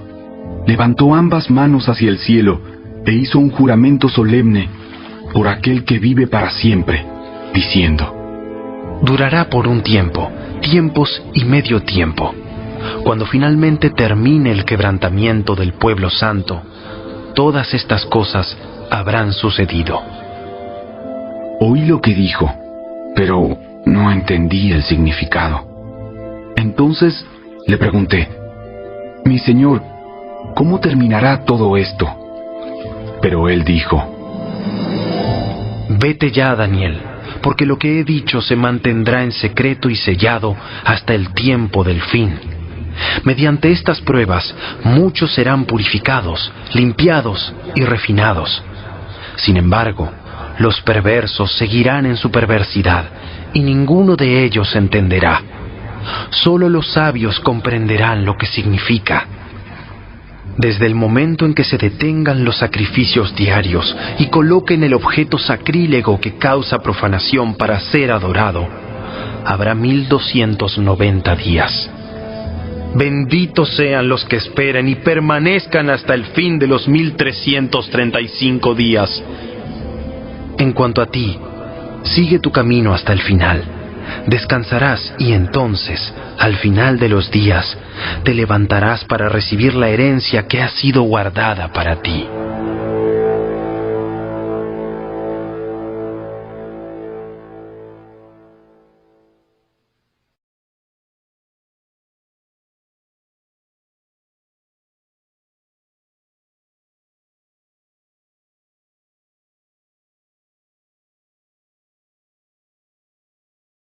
levantó ambas manos hacia el cielo e hizo un juramento solemne por aquel que vive para siempre, diciendo: Durará por un tiempo, tiempos y medio tiempo. Cuando finalmente termine el quebrantamiento del pueblo santo, todas estas cosas habrán sucedido. Oí lo que dijo, pero no entendí el significado. Entonces le pregunté: Mi señor, ¿cómo terminará todo esto? Pero él dijo: Vete ya, Daniel, porque lo que he dicho se mantendrá en secreto y sellado hasta el tiempo del fin. Mediante estas pruebas, muchos serán purificados, limpiados y refinados. Sin embargo, los perversos seguirán en su perversidad, y ninguno de ellos entenderá. Solo los sabios comprenderán lo que significa. Desde el momento en que se detengan los sacrificios diarios y coloquen el objeto sacrílego que causa profanación para ser adorado, habrá 1290 días. Benditos sean los que esperen y permanezcan hasta el fin de los 1335 días. En cuanto a ti, sigue tu camino hasta el final. Descansarás y entonces, al final de los días, te levantarás para recibir la herencia que ha sido guardada para ti.